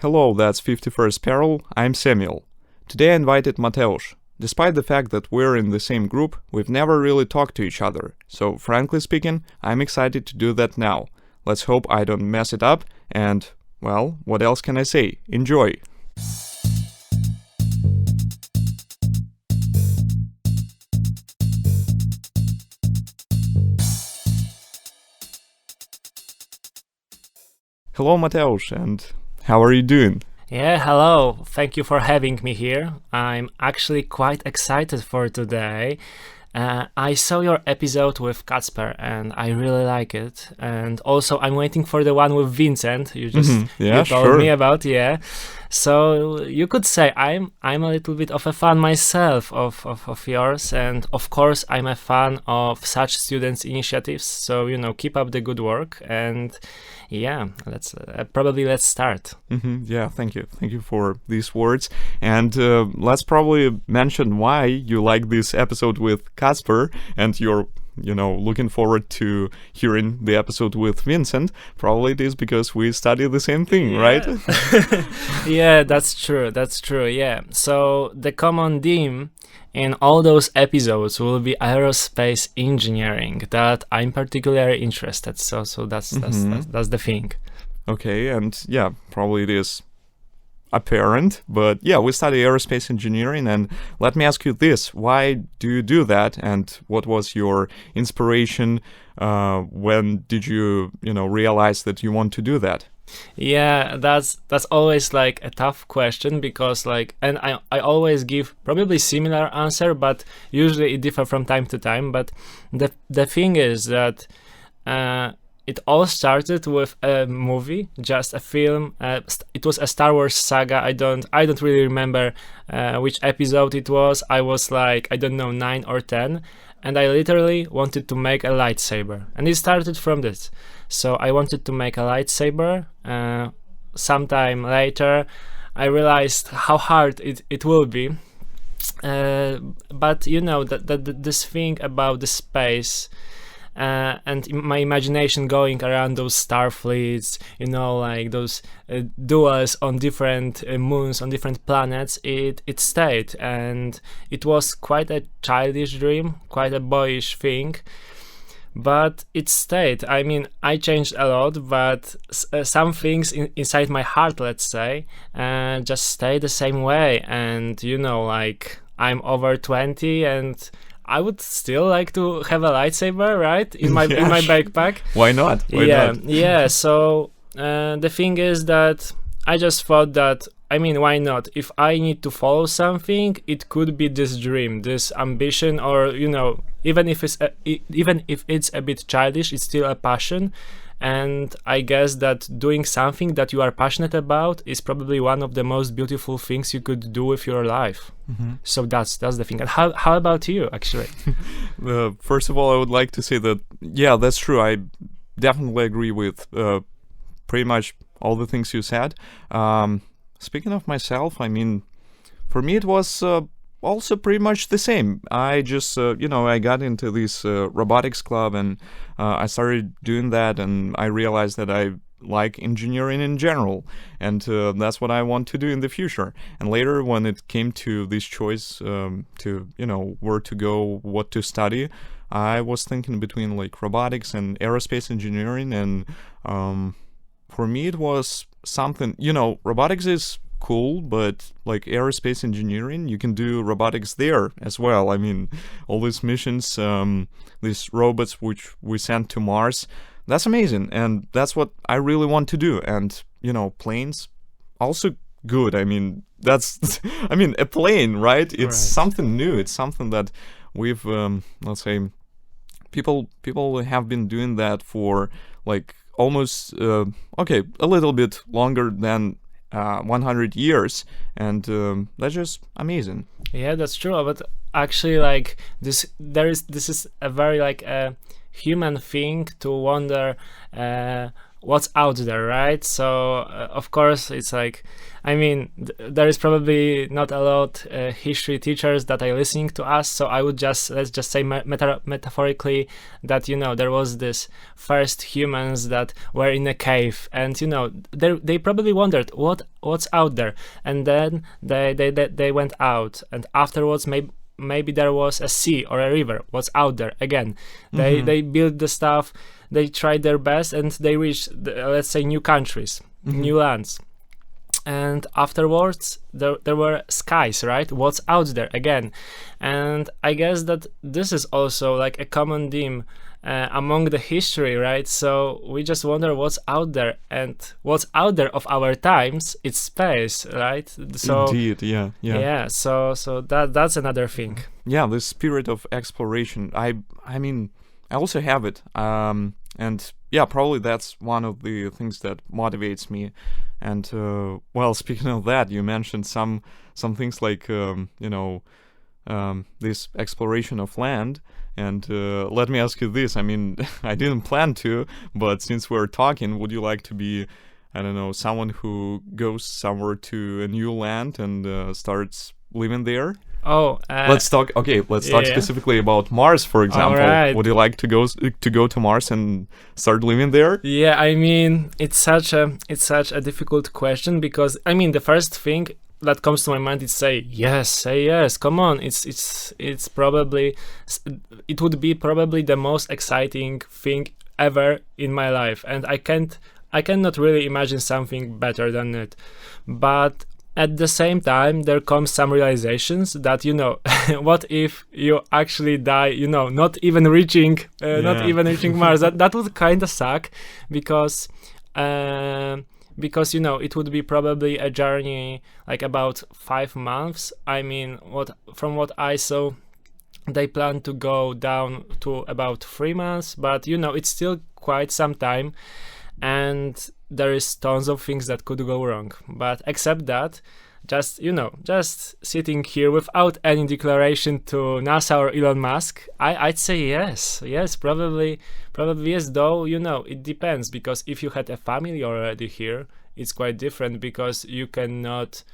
Hello, that's 51st Peril, I'm Samuel. Today I invited Mateusz. Despite the fact that we're in the same group, we've never really talked to each other, so frankly speaking, I'm excited to do that now. Let's hope I don't mess it up, and, well, what else can I say? Enjoy! Hello Mateusz, and how are you doing? Yeah, hello. Thank you for having me here. I'm actually quite excited for today. I saw your episode with Kacper and I really like it. And also I'm waiting for the one with Vincent. You told me about, yeah. So you could say I'm a little bit of a fan myself of yours, and of course I'm a fan of such students' initiatives. So keep up the good work, and yeah, let's start. Yeah, thank you for these words, and let's probably mention why you like this episode with Kacper, and you're looking forward to hearing the episode with Vincent. Probably it is because we study the same thing, right? Yeah, that's true. Yeah. So the common theme in all those episodes will be aerospace engineering that I'm particularly interested. So that's the thing. Okay, and yeah, probably it is apparent, but yeah, we study aerospace engineering, and let me ask you this: why do you do that, and what was your inspiration? When did you realize that you want to do that? Yeah, that's always like a tough question, because and I always give probably similar answer, but usually it differ from time to time. But the thing is that it all started with a movie, just a film. It was a Star Wars saga. I don't really remember which episode it was. I was 9 or 10, and I literally wanted to make a lightsaber, and it started from this. So I wanted to make a lightsaber. Sometime later, I realized how hard it will be. But this thing about the space. And my imagination going around those star fleets, those duels on different moons, on different planets, it stayed, and it was quite a childish dream, quite a boyish thing, but it stayed. I mean, I changed a lot, but some things inside my heart, let's say, just stay the same way. And I'm over 20, and I would still like to have a lightsaber, right? In my backpack. Why not? Yeah. So the thing is that I just thought that, why not? If I need to follow something, it could be this dream, this ambition, or even if it's a bit childish, it's still a passion. And I guess that doing something that you are passionate about is probably one of the most beautiful things you could do with your life. So that's the thing. And how about you, actually? First of all, I would like to say that, yeah, that's true. I definitely agree with pretty much all the things you said. Speaking of myself, for me it was also pretty much the same. I just, I got into this robotics club, and I started doing that, and I realized that I like engineering in general, and that's what I want to do in the future. And later, when it came to this choice to, where to go, what to study, I was thinking between robotics and aerospace engineering, and for me it was something, robotics is cool, but aerospace engineering, you can do robotics there as well. All these missions, these robots which we sent to Mars, that's amazing, and that's what I really want to do. And planes, also good. That's a plane, right? It's something new. It's something that we've let's say people have been doing that for almost a little bit longer than 100 years, and that's just amazing. Yeah, that's true. But actually, this is a very a human thing to wonder what's out there, right? So of course it's like, I mean, there is probably not a lot history teachers that are listening to us, so I would let's just say metaphorically that, you know, there was this first humans that were in a cave, and, you know, they probably wondered what's out there, and then they went out, and afterwards maybe there was a sea or a river. What's out there again? They built the stuff, they tried their best, and they reached let's say new countries, new lands. And afterwards there were skies, right? What's out there again? And I guess that this is also like a common theme among the history, right? So we just wonder what's out there, and what's out there of our times, it's space, right? So Indeed, yeah. So that's another thing. Yeah, this spirit of exploration. I mean, I also have it. And yeah, probably that's one of the things that motivates me. And well, speaking of that, you mentioned some things like this exploration of land. And let me ask you this. I mean, I didn't plan to, but since we're talking, would you like to be, I don't know, someone who goes somewhere to a new land and starts living there? Oh, let's talk. Okay, let's talk specifically about Mars, for example. Right. Would you like to go to Mars and start living there? Yeah, I mean, it's such a difficult question, because I mean, the first thing that comes to my mind is say yes. Come on, it's probably, it would be probably the most exciting thing ever in my life, and I cannot really imagine something better than it. But at the same time, there comes some realizations that, you know, what if you actually die, you know, not even reaching Mars? That would kind of suck, because you know, it would be probably a journey like about 5 months. I mean, from what I saw, they plan to go down to about 3 months, but, you know, it's still quite some time, and there is tons of things that could go wrong. But except that, just sitting here without any declaration to NASA or Elon Musk, I'd say yes, probably yes, though, you know, it depends, because if you had a family already here, it's quite different, because you don't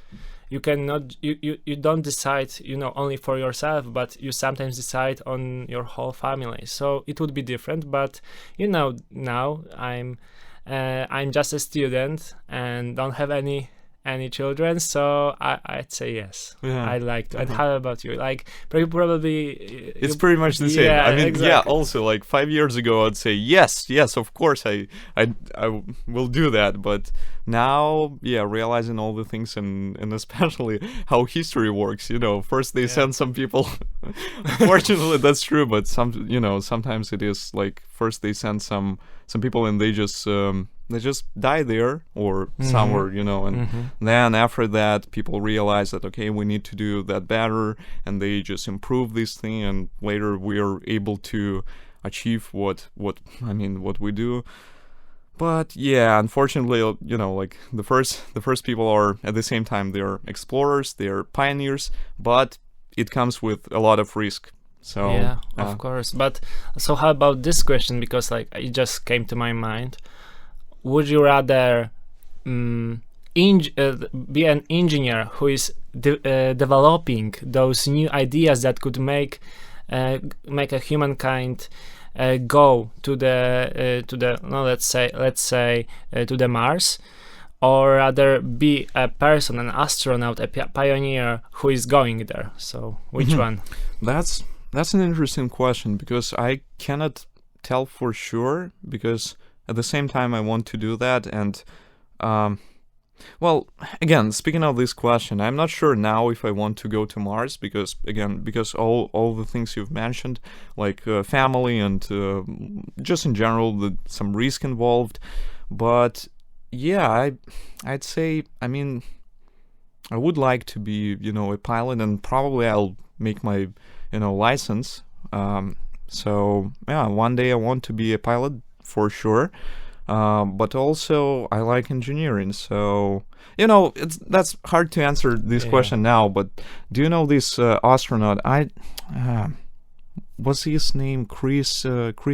decide, you know, only for yourself, but you sometimes decide on your whole family, so it would be different. But, you know, now I'm just a student and don't have any children, so I'd say yes. Yeah. I'd like to. And how about you? Like, probably it's pretty much the same. Yeah, I mean, exactly. Yeah, also like 5 years ago I'd say yes, of course I will do that. But now, yeah, realizing all the things, and especially how history works, you know, first they send some people. Unfortunately, that's true, but sometimes it is like, first they send some people and they just die there or somewhere, you know, and then after that people realize that, okay, we need to do that better, and they just improve this thing, and later we are able to achieve what we do. But yeah, unfortunately, you know, like the first people are, at the same time, they're explorers, they're pioneers, but it comes with a lot of risk. So yeah, of course. But so how about this question, because like it just came to my mind. Would you rather be an engineer who is developing those new ideas that could make a humankind go to the no, let's say to the Mars, or rather be a person, an astronaut, a pioneer who is going there? So which one? That's an interesting question, because I cannot tell for sure, because at the same time I want to do that. And well, again, speaking of this question, I'm not sure now if I want to go to Mars, because all the things you've mentioned, like family and just in general, some risk involved. But yeah, I'd say, I mean, I would like to be, you know, a pilot, and probably I'll make my, you know, license. So yeah, one day I want to be a pilot for sure. But also I like engineering, so, you know, that's hard to answer this question now. But do you know this astronaut? What's his name? Chris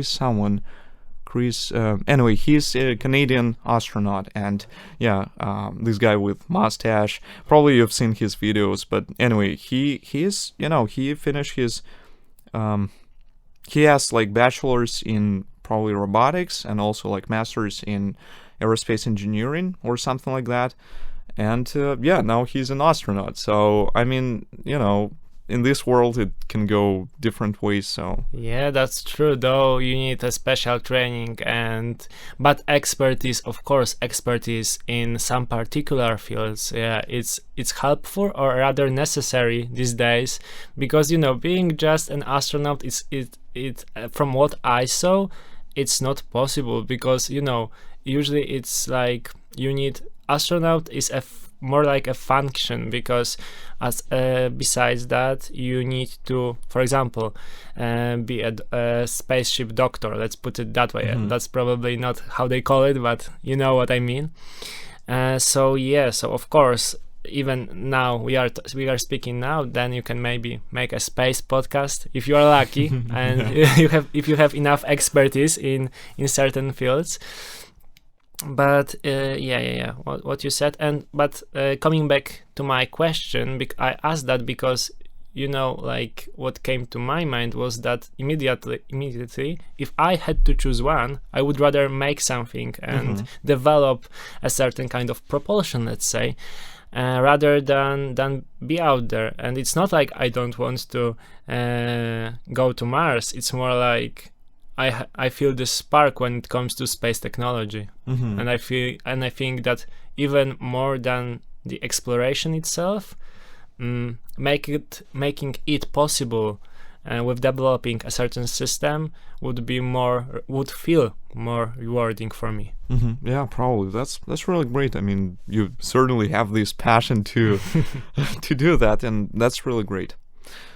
someone. Chris. Anyway, he's a Canadian astronaut, and yeah, this guy with mustache. Probably you've seen his videos, but anyway, he finished his. He has like bachelor's in probably robotics and also like master's in aerospace engineering or something like that. And now he's an astronaut. So I mean, in this world it can go different ways. So yeah, that's true, though you need a special training, but expertise, of course, expertise in some particular fields, yeah, it's helpful or rather necessary these days, because being just an astronaut from what I saw, it's not possible, because usually it's like you need astronaut is more like a function, because besides that you need to, for example, be a spaceship doctor, let's put it that way. And that's probably not how they call it, but you know what I mean. So of course, even now we are speaking now, then you can maybe make a space podcast if you are lucky and if you have enough expertise in certain fields. But what you said, but coming back to my question, I asked that because like what came to my mind was that immediately if I had to choose one, I would rather make something and develop a certain kind of propulsion, let's say, rather than be out there. And it's not like I don't want to go to Mars. It's more like I feel the spark when it comes to space technology, and I think that even more than the exploration itself, making it possible with developing a certain system would feel more rewarding for me. Yeah, probably. That's really great. I mean, you certainly have this passion to to do that, and that's really great.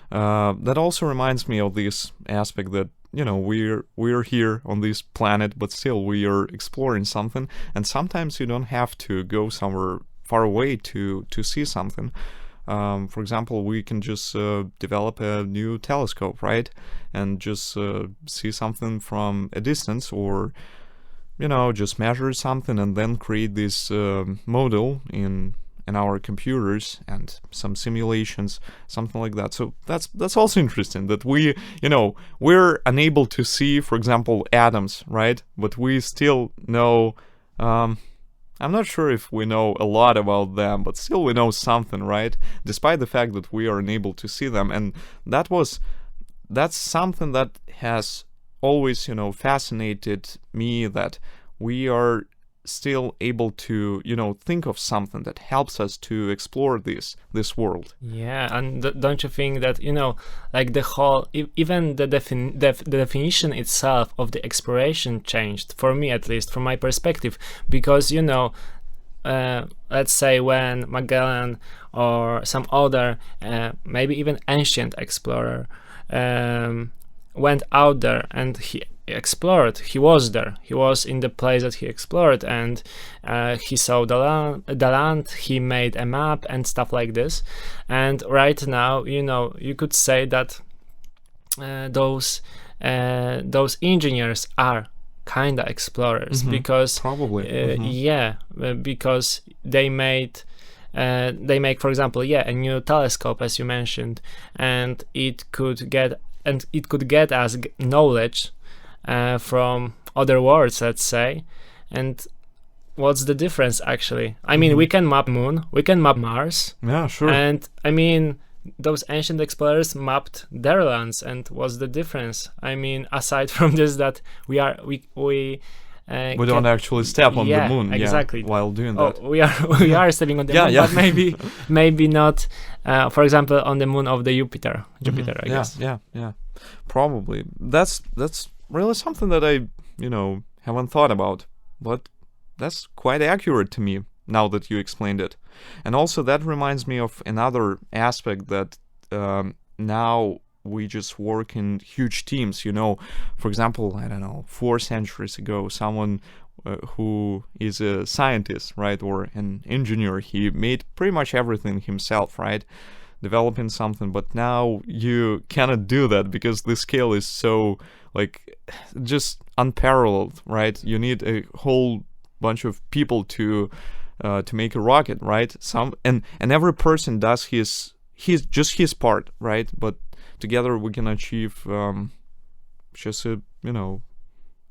That also reminds me of this aspect that we're here on this planet, but still we are exploring something, and sometimes you don't have to go somewhere far away to see something. For example, we can just develop a new telescope, right, and just see something from a distance, or just measure something and then create this model in our computers and some simulations, something like that. So that's also interesting that we're unable to see, for example, atoms, right? But we still know. I'm not sure if we know a lot about them, but still we know something, right? Despite the fact that we are unable to see them, and that's something that has always fascinated me, that we are still able to think of something that helps us to explore this world. Yeah, and don't you think that like the whole even the definition itself of the exploration changed, for me at least, from my perspective, because let's say when Magellan or some other maybe even ancient explorer went out there and he explored, he was there, he was in the place that he explored, and he saw the land, he made a map and stuff like this. And right now you could say that those engineers are kinda explorers, because probably because they make, for example, a new telescope, as you mentioned, and it could get us knowledge from other worlds, let's say. And what's the difference, actually? I mean, we can map Moon, we can map Mars. Yeah, sure. And I mean, those ancient explorers mapped their lands, and what's the difference? I mean, aside from this, that we don't actually step on the moon, exactly, while doing that. We are stepping on the moon, but maybe not. For example, on the moon of the Jupiter, I guess. Yeah. Probably. That's really something that I haven't thought about, but that's quite accurate to me now that you explained it. And also that reminds me of another aspect, that now we just work in huge teams. For example, I don't know, 4 centuries ago, someone who is a scientist, right, or an engineer, he made pretty much everything himself, right? developing something, but now you cannot do that because the scale is so like just unparalleled, right? You need a whole bunch of people to make a rocket, right? And every person does his part, right? But together we can achieve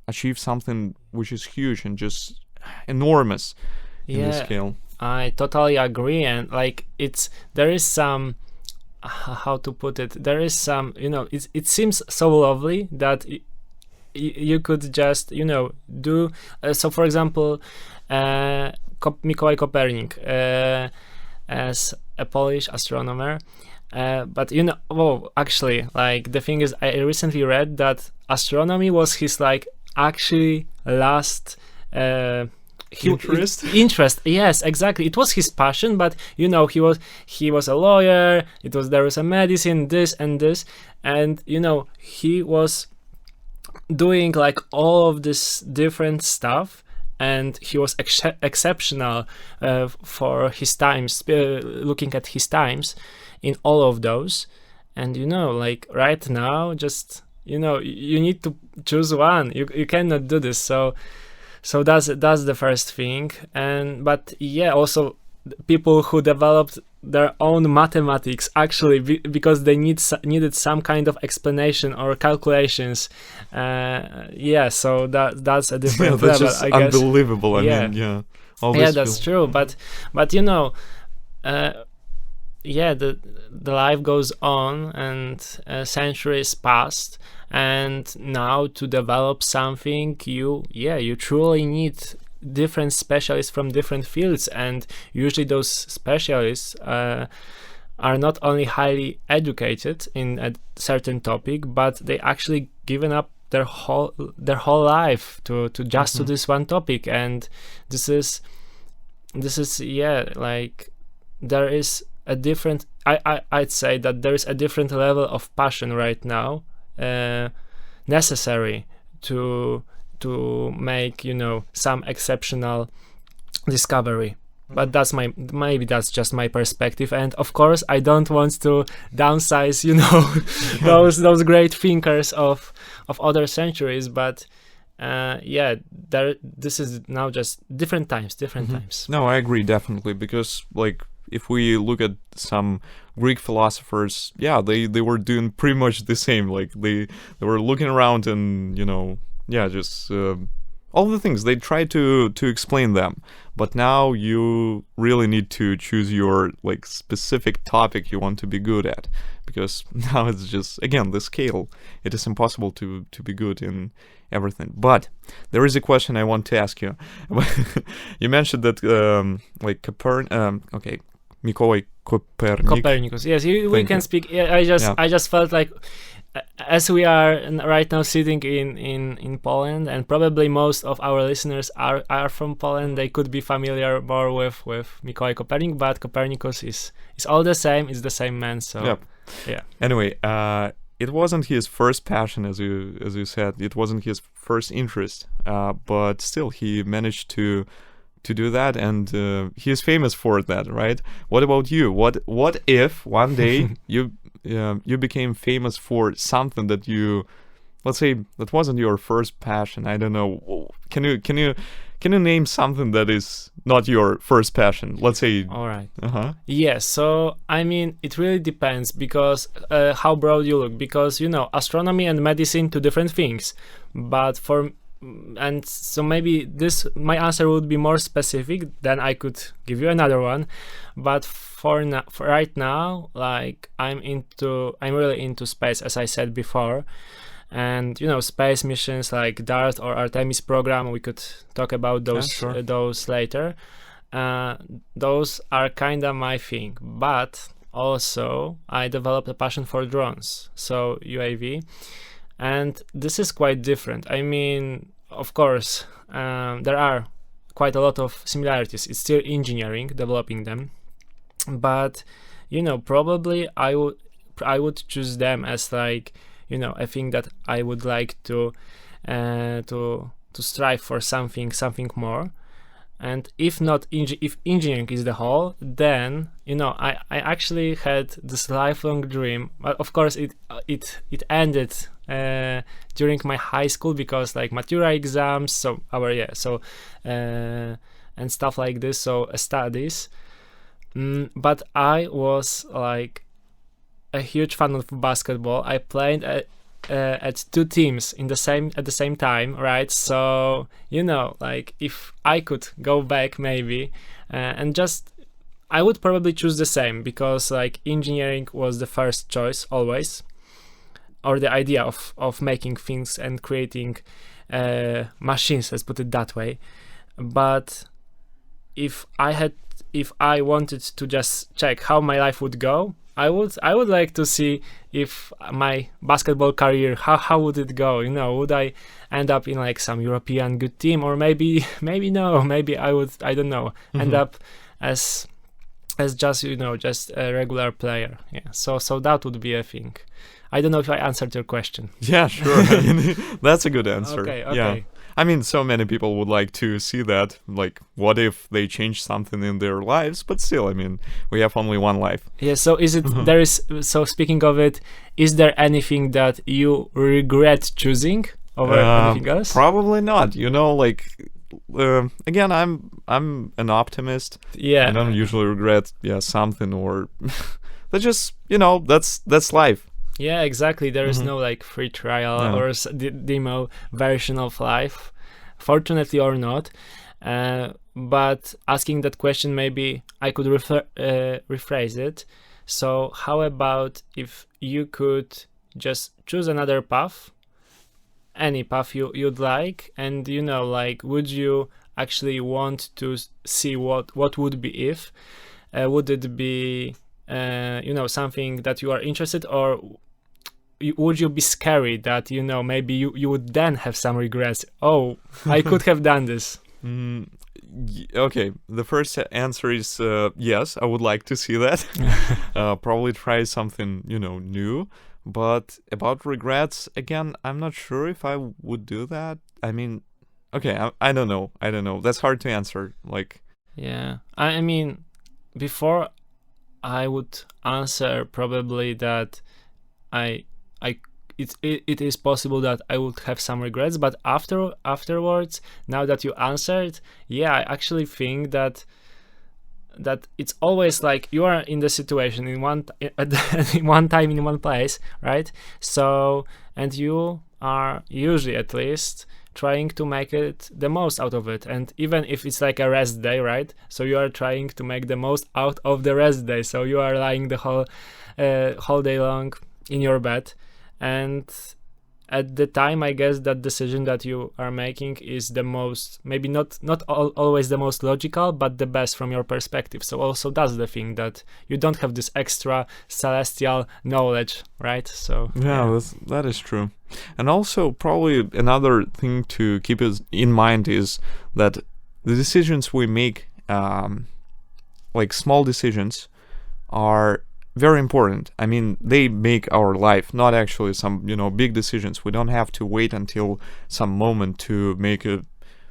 achieve something which is huge and just enormous in the scale. I totally agree, and like there is some, how to put it, there is some, it seems so lovely that you could just do so. For example, Mikołaj Kopernik, as a Polish astronomer, but actually, like, the thing is, I recently read that astronomy was his actually last interest. Yes, exactly. It was his passion, but he was a lawyer. There was a medicine, this and this, and he was doing all of this different stuff, and he was exceptional for his times, looking at his times in all of those. And right now, just you need to choose one. You cannot do this. So that's the first thing. But also people who developed their own mathematics, actually, because they needed some kind of explanation or calculations. So that's a different that's level, just I guess. Unbelievable. I mean, that's true. But the life goes on, and centuries passed, and now to develop something, you truly need different specialists from different fields, and usually those specialists are not only highly educated in a certain topic, but they actually given up their whole life to just to this one topic. And this is there is a different, I'd say that there is a different level of passion right now necessary to make some exceptional discovery. But maybe that's just my perspective, and of course I don't want to downsize those great thinkers of other centuries, but this is now just different times. No, I agree, definitely, because if we look at some Greek philosophers, they were doing pretty much the same. They were looking around and just all the things they try to explain them. But now you really need to choose your specific topic you want to be good at, because now it's just, again, the scale. It is impossible to be good in everything. But there is a question I want to ask you. You mentioned that Mikołaj Copernicus. Yes, we can speak. I just felt like, as we are right now sitting in Poland, and probably most of our listeners are from Poland, they could be familiar more with Mikołaj Kopernik, but Copernicus is all the same. It's the same man. So Anyway, it wasn't his first passion, as you said. It wasn't his first interest, but still he managed to do that, and he is famous for that, right? What about you? What if one day you became famous for something that let's say, that wasn't your first passion? I don't know. Can you name something that is not your first passion? Let's say. All right. Yes. So I mean, it really depends, because how broad you look. Because astronomy and medicine, two different things. But and so maybe my answer would be more specific, then I could give you another one. But for right now, I'm really into space, as I said before. And space missions like DART or Artemis program, we could talk about those later. Those are kinda my thing. But also I developed a passion for drones, so UAV. And this is quite different. I mean, of course, there are quite a lot of similarities. It's still engineering, developing them. But, probably I would choose them as a thing that I would like to strive for something more. And if not, if engineering is the whole, then I actually had this lifelong dream. But of course, it ended during my high school because like matura exams, and stuff like this, so studies. But I was like a huge fan of basketball. I played at two teams at the same time, right? So like if I could go back maybe and just I would probably choose the same, because like engineering was the first choice always, or the idea of making things and creating machines, let's put it that way. But if I wanted to just check how my life would go, I would like to see if my basketball career, how would it go? Would I end up in like some European good team, or maybe no, maybe I don't know, end up as just just a regular player. Yeah. So that would be a thing. I don't know if I answered your question. Yeah, sure. I mean, that's a good answer. Okay. Yeah. I mean, so many people would like to see that. Like, what if they change something in their lives? But still, I mean, we have only one life. Yeah. So is it So speaking of it, is there anything that you regret choosing over anything else? Probably not. Again, I'm an optimist. Yeah. I don't usually regret something, or that's just that's life. Yeah, exactly. There is no like free trial or demo version of life, fortunately or not. But asking that question, maybe I could rephrase it. So how about if you could just choose another path, any path you'd like, and like, would you actually want to see what would be if? Would it be something that you are interested, or would you be scary that maybe you would then have some regrets? Oh, I could have done this. Okay, the first answer is yes, I would like to see that. Probably try something new. But about regrets, again, I'm not sure if I would do that. I mean, okay, I don't know. That's hard to answer. Like, yeah, I mean, before I would answer probably that it is possible that I would have some regrets, but afterwards, now that you answered, yeah, I actually think that it's always like you are in the situation in one time in one place, right? So, and you are usually, at least, trying to make it the most out of it, and even if it's like a rest day, right? So you are trying to make the most out of the rest day. So you are lying the whole day long in your bed, and at the time, I guess that decision that you are making is the most, maybe not always the most logical, but the best from your perspective. So also that's the thing, that you don't have this extra celestial knowledge, right? So yeah. That is true. And also probably another thing to keep in mind is that the decisions we make, like small decisions, are very important. I mean, they make our life, not actually some big decisions. We don't have to wait until some moment to make a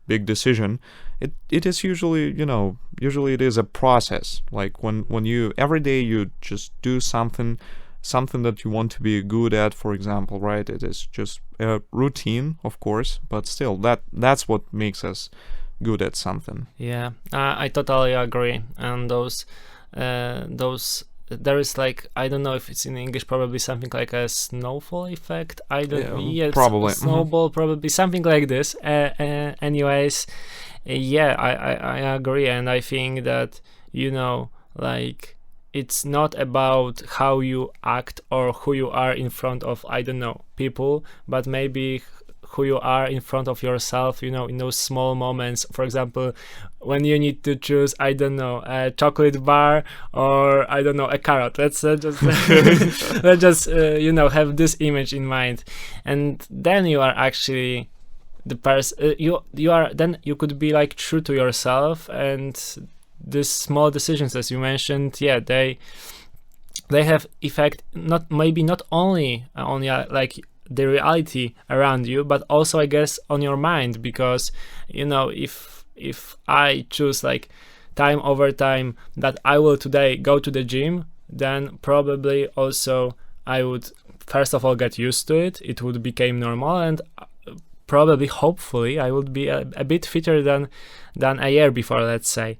big decision. It is usually it is a process. Like when you every day you just do something that you want to be good at, for example, right? It is just a routine, of course, but still that's what makes us good at something. Yeah, I totally agree. And those there is, like, I don't know if it's in English, probably something like a snowfall effect. I don't. Yeah, probably snowball, probably something like this. Anyways, yeah, I agree, and I think that like, it's not about how you act or who you are in front of, I don't know, people, but maybe who you are in front of yourself, in those small moments. For example, when you need to choose, I don't know, a chocolate bar or, I don't know, a carrot. Let's just let's just have this image in mind, and then you are actually the person. You are, then you could be like true to yourself, and these small decisions, as you mentioned, yeah, they have effect, not only on like the reality around you, but also, I guess, on your mind, because if if I choose like time over time that I will today go to the gym, then probably also I would first of all get used to it. It would become normal, and probably, hopefully, I would be a bit fitter than a year before, let's say.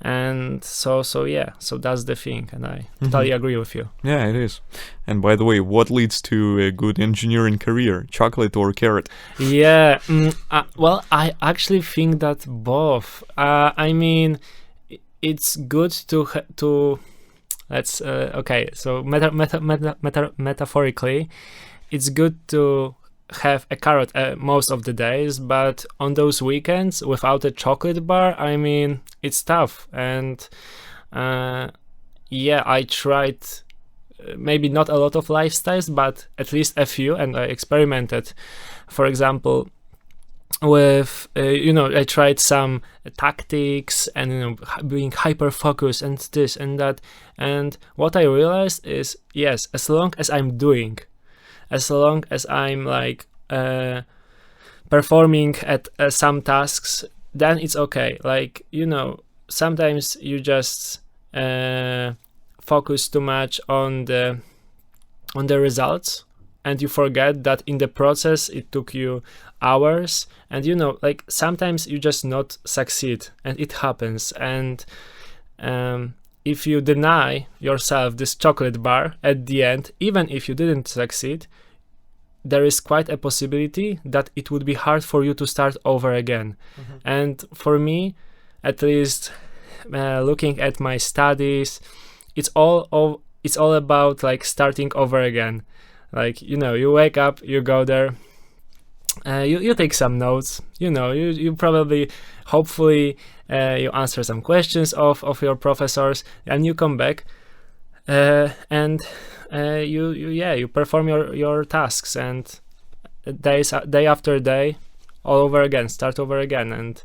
And so that's the thing, and I totally agree with you. Yeah, it is. And by the way, what leads to a good engineering career, chocolate or carrot? Yeah, well, I actually think that both. I mean, it's good to let's okay. So metaphorically, it's good to have a carrot most of the days, but on those weekends without a chocolate bar, I mean, it's tough. And yeah, I tried maybe not a lot of lifestyles, but at least a few, and I experimented. For example, with I tried some tactics and being hyper focused and this and that, and what I realized is, yes, as long as I'm doing, as long as I'm like performing at some tasks, then it's okay. Like, sometimes you just focus too much on the results, and you forget that in the process it took you hours, and like sometimes you just not succeed, and it happens. And if you deny yourself this chocolate bar at the end, even if you didn't succeed, there is quite a possibility that it would be hard for you to start over again. And for me, at least, looking at my studies, it's all about like starting over again. Like, you wake up, you go there, you take some notes, you probably, hopefully, you answer some questions of your professors, and you come back, and you perform your tasks, and day after day, all over again, start over again. And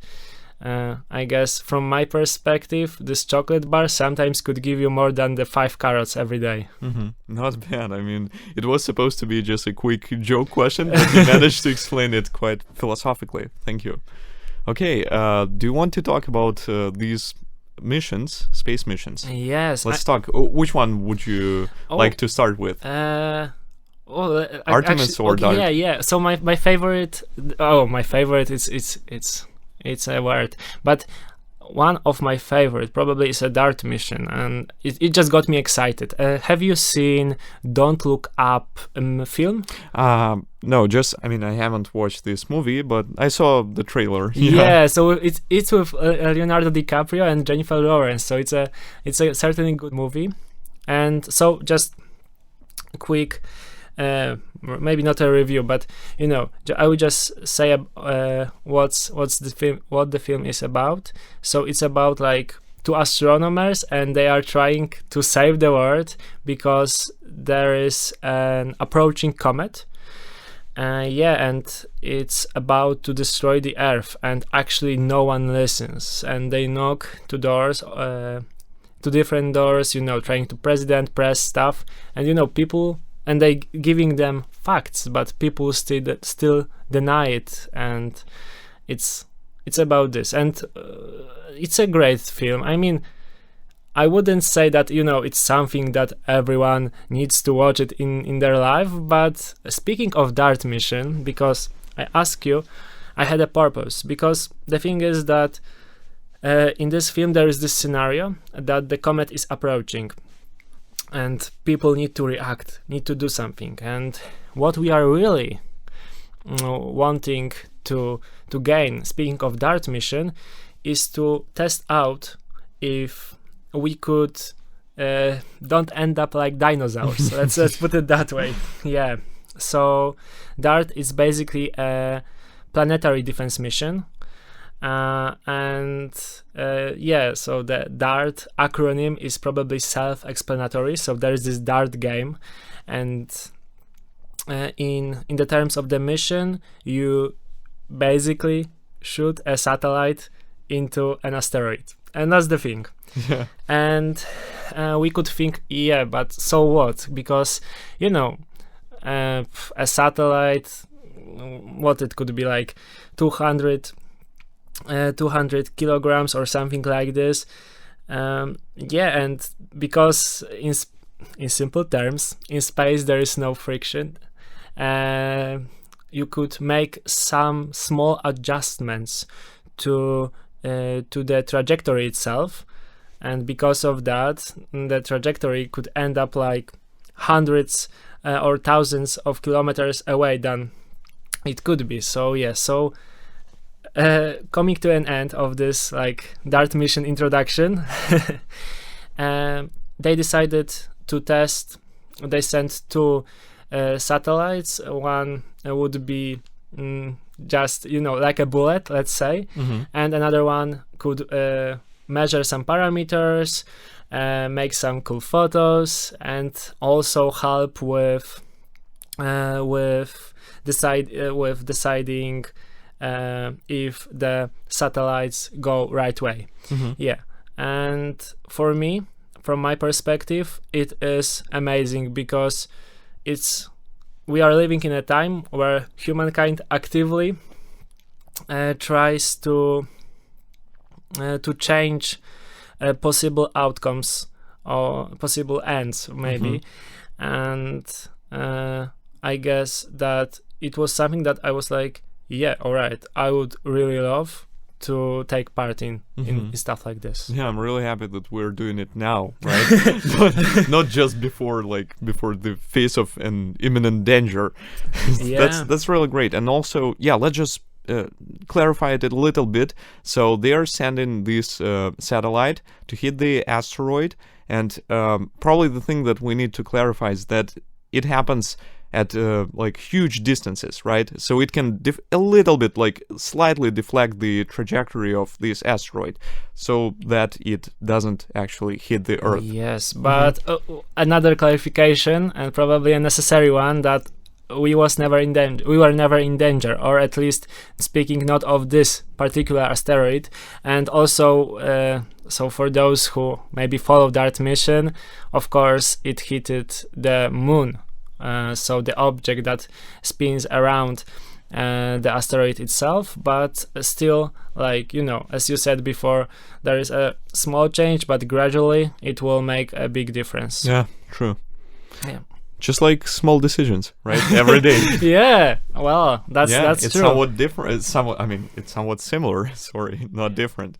I guess from my perspective, this chocolate bar sometimes could give you more than the 5 carrots every day. Not bad. I mean, it was supposed to be just a quick joke question, but you managed to explain it quite philosophically. Thank you. Okay, do you want to talk about these missions, space missions? Yes. Let's talk. Which one would you like to start with? Artemis or Dart? Yeah. So my favorite. Oh, my favorite. It's a word, but one of my favorite probably is a Dart mission, and it just got me excited. Have you seen Don't Look Up film? No, I haven't watched this movie, but I saw the trailer. Yeah, so it's with Leonardo DiCaprio and Jennifer Lawrence, so it's a certainly good movie. And so just a quick, maybe not a review, but I would just say what the film is about. So it's about like 2 astronomers, and they are trying to save the world because there is an approaching comet. And it's about to destroy the Earth, and actually no one listens, and they knock to doors, to different doors, trying to press stuff, and people, and they giving them facts, but people still deny it, and it's about this, and it's a great film. I mean, I wouldn't say that it's something that everyone needs to watch it in their life, but speaking of Dart Mission, because I ask you, I had a purpose, because the thing is that in this film there is this scenario that the comet is approaching, and people need to react, need to do something, and what we are really wanting to gain, speaking of Dart Mission, is to test out if we could don't end up like dinosaurs. let's put it that way. Yeah. So DART is basically a planetary defense mission, so the DART acronym is probably self-explanatory. So there is this DART game, and in the terms of the mission, you basically shoot a satellite into an asteroid, and that's the thing. Yeah. And we could think, but so what? Because a satellite, what it could be like 200 200 kilograms or something like this. Yeah, and because in simple terms, in space there is no friction, you could make some small adjustments to the trajectory itself, and because of that, the trajectory could end up like hundreds or thousands of kilometers away than it could be. So yeah, so coming to an end of this like DART mission introduction, they decided to test. They sent two satellites. One would be just, you know, like a bullet, let's say, and another one could measure some parameters, make some cool photos, and also help with deciding if the satellites go right way. Yeah, and for me, from my perspective, it is amazing because we are living in a time where humankind actively tries to change possible outcomes or possible ends, maybe. And I guess that it was something that I was like, yeah, all right, I would really love to take part in stuff like this. Yeah, I'm really happy that we're doing it now, right? not just before the face of an imminent danger. Yeah. That's really great. And also, yeah, let's just clarify it a little bit. So they are sending this satellite to hit the asteroid, and probably the thing that we need to clarify is that it happens at like huge distances, right? So it can a little bit, like slightly deflect the trajectory of this asteroid so that it doesn't actually hit the Earth. Yes, but another clarification, and probably a necessary one, that we were never in danger, or at least speaking not of this particular asteroid. And also, so for those who maybe follow DART mission, of course, it hit the moon. So the object that spins around the asteroid itself, but still, like, you know, as you said before, there is a small change, but gradually it will make a big difference. Yeah, true. Yeah. Just like small decisions, right? Every day. Yeah, well, that's it's true. Somewhat different. It's somewhat similar. Sorry, not different.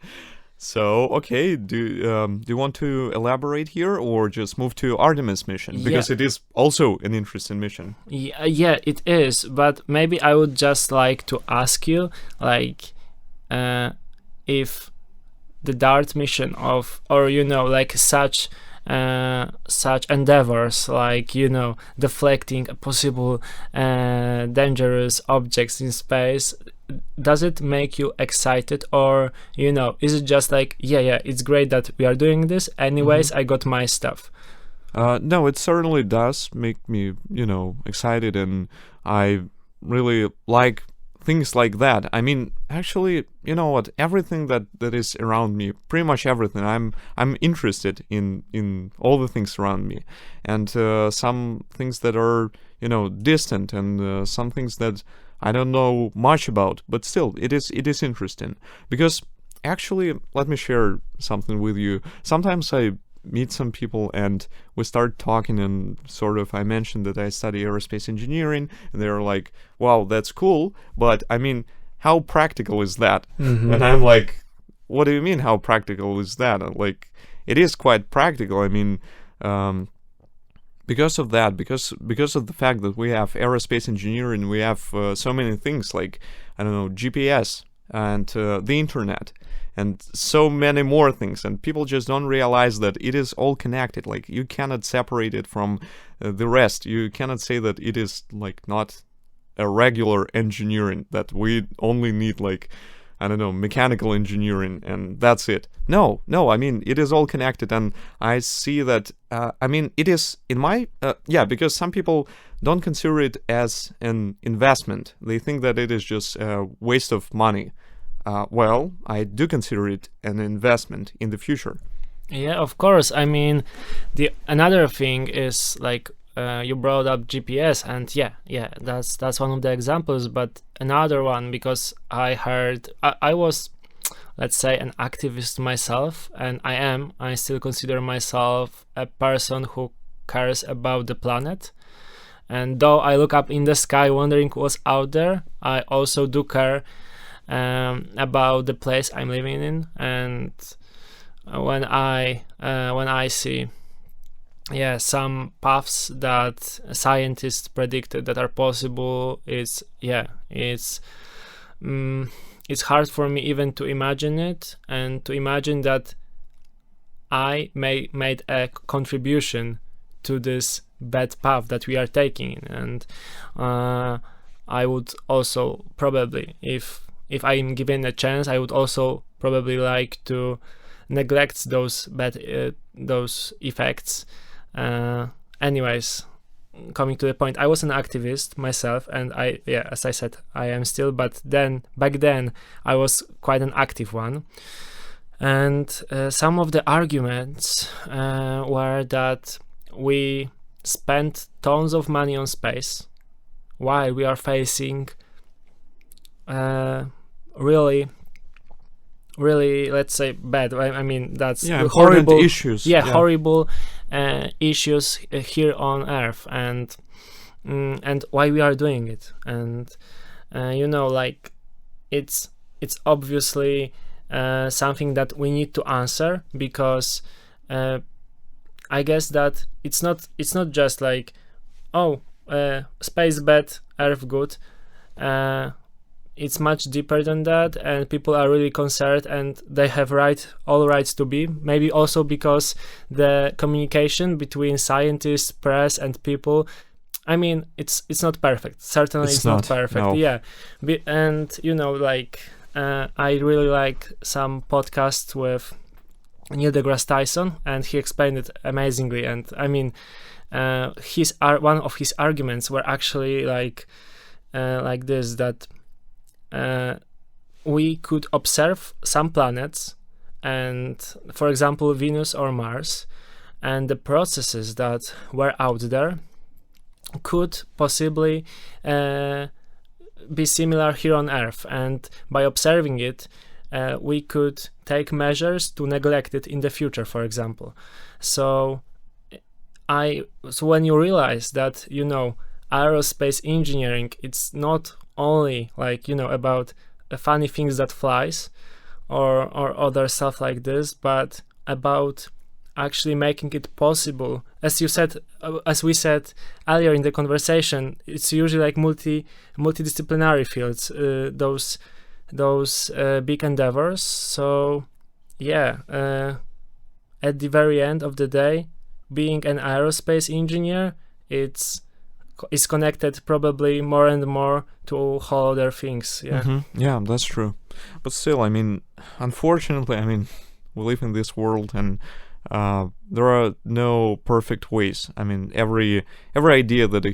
So, okay, do you want to elaborate here, or just move to Artemis mission? Because it is also an interesting mission. Yeah, it is. But maybe I would just like to ask you, like, if the DART mission or you know, like such endeavors, like, you know, deflecting possible dangerous objects in space, does it make you excited, or, you know, is it just like, yeah, it's great that we are doing this anyways, I got my stuff? No, it certainly does make me, you know, excited, and I really like things like that. I mean, actually, you know what, everything that is around me, pretty much everything, I'm interested in all the things around me, and some things that are, you know, distant, and some things that I don't know much about, but still it is interesting. Because actually, let me share something with you. Sometimes I meet some people and we start talking, and sort of I mentioned that I study aerospace engineering, and they're like, wow, that's cool, but I mean, how practical is that? And I'm like, what do you mean, how practical is that? Like, it is quite practical. I mean, because of that, because of the fact that we have aerospace engineering, we have so many things like, I don't know, GPS and the internet, and so many more things, and people just don't realize that it is all connected. Like, you cannot separate it from the rest. You cannot say that it is like not a regular engineering, that we only need, like, I don't know, mechanical engineering and that's it. No, I mean, it is all connected, and I see that, I mean, it is in my, because some people don't consider it as an investment. They think that it is just a waste of money. Well, I do consider it an investment in the future. Yeah, of course. I mean, another thing is, like, you brought up GPS, and yeah, that's one of the examples. But another one, because I heard, I was let's say, an activist myself, and I still consider myself a person who cares about the planet. And though I look up in the sky wondering what's out there, I also do care about the place I'm living in. And when I see some paths that scientists predicted that are possible, it's hard for me even to imagine it, and to imagine that I made a contribution to this bad path that we are taking. And I would also probably, if I'm given a chance, I would also probably like to neglect those bad those effects. Anyways, coming to the point, I was an activist myself, and as I said, I am still, but back then I was quite an active one. And some of the arguments were that we spent tons of money on space while we are facing really, let's say, bad, I mean, that's horrible issues. Horrible issues here on Earth, and why we are doing it. And like, it's obviously something that we need to answer, because I guess that it's not just like, space bad, Earth good. It's much deeper than that, and people are really concerned, and they have all rights to be. Maybe also because the communication between scientists, press, and people, I mean, it's not perfect. Certainly, it's not perfect. No. Yeah, and like, I really like some podcasts with Neil deGrasse Tyson, and he explained it amazingly. And I mean, one of his arguments were actually like this, that we could observe some planets, and for example Venus or Mars, and the processes that were out there could possibly be similar here on Earth, and by observing it we could take measures to neglect it in the future, for example. So when you realize that aerospace engineering, it's not only like about funny things that flies or other stuff like this, but about actually making it possible, as we said earlier in the conversation, it's usually like multidisciplinary fields, those big endeavors. So at the very end of the day, being an aerospace engineer, is connected probably more and more to whole other things. Yeah, that's true. But still, I mean, unfortunately, I mean, we live in this world, and there are no perfect ways. I mean, every idea that a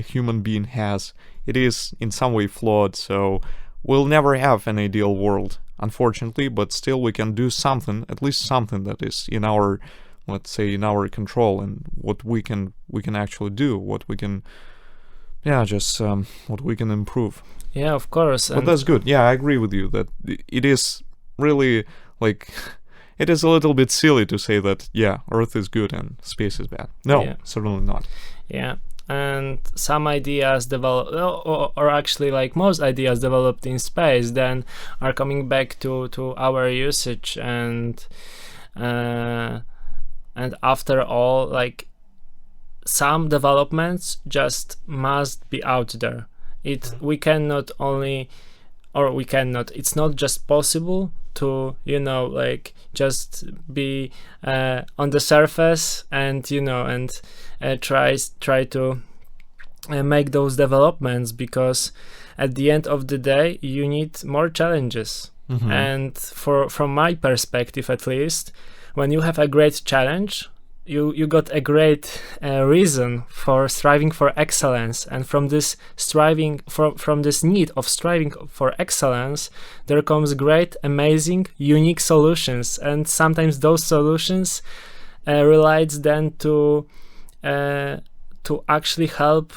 human being has, it is in some way flawed. So we'll never have an ideal world, unfortunately. But still, we can do something, at least something that is in our, let's say, in our control, and what we can actually do, what we can, what we can improve. Yeah, of course. But that's good. Yeah, I agree with you that it is really like, it is a little bit silly to say that, Earth is good and space is bad. No, certainly not. Yeah, and some ideas develop, or actually like most ideas developed in space, then are coming back to our usage, and after all, like, some developments just must be out there. It's not just possible to like just be on the surface and try to make those developments, because at the end of the day you need more challenges. And from my perspective, at least, when you have a great challenge, you got a great reason for striving for excellence, and from this from this need of striving for excellence, there comes great, amazing, unique solutions, and sometimes those solutions relies then to actually help,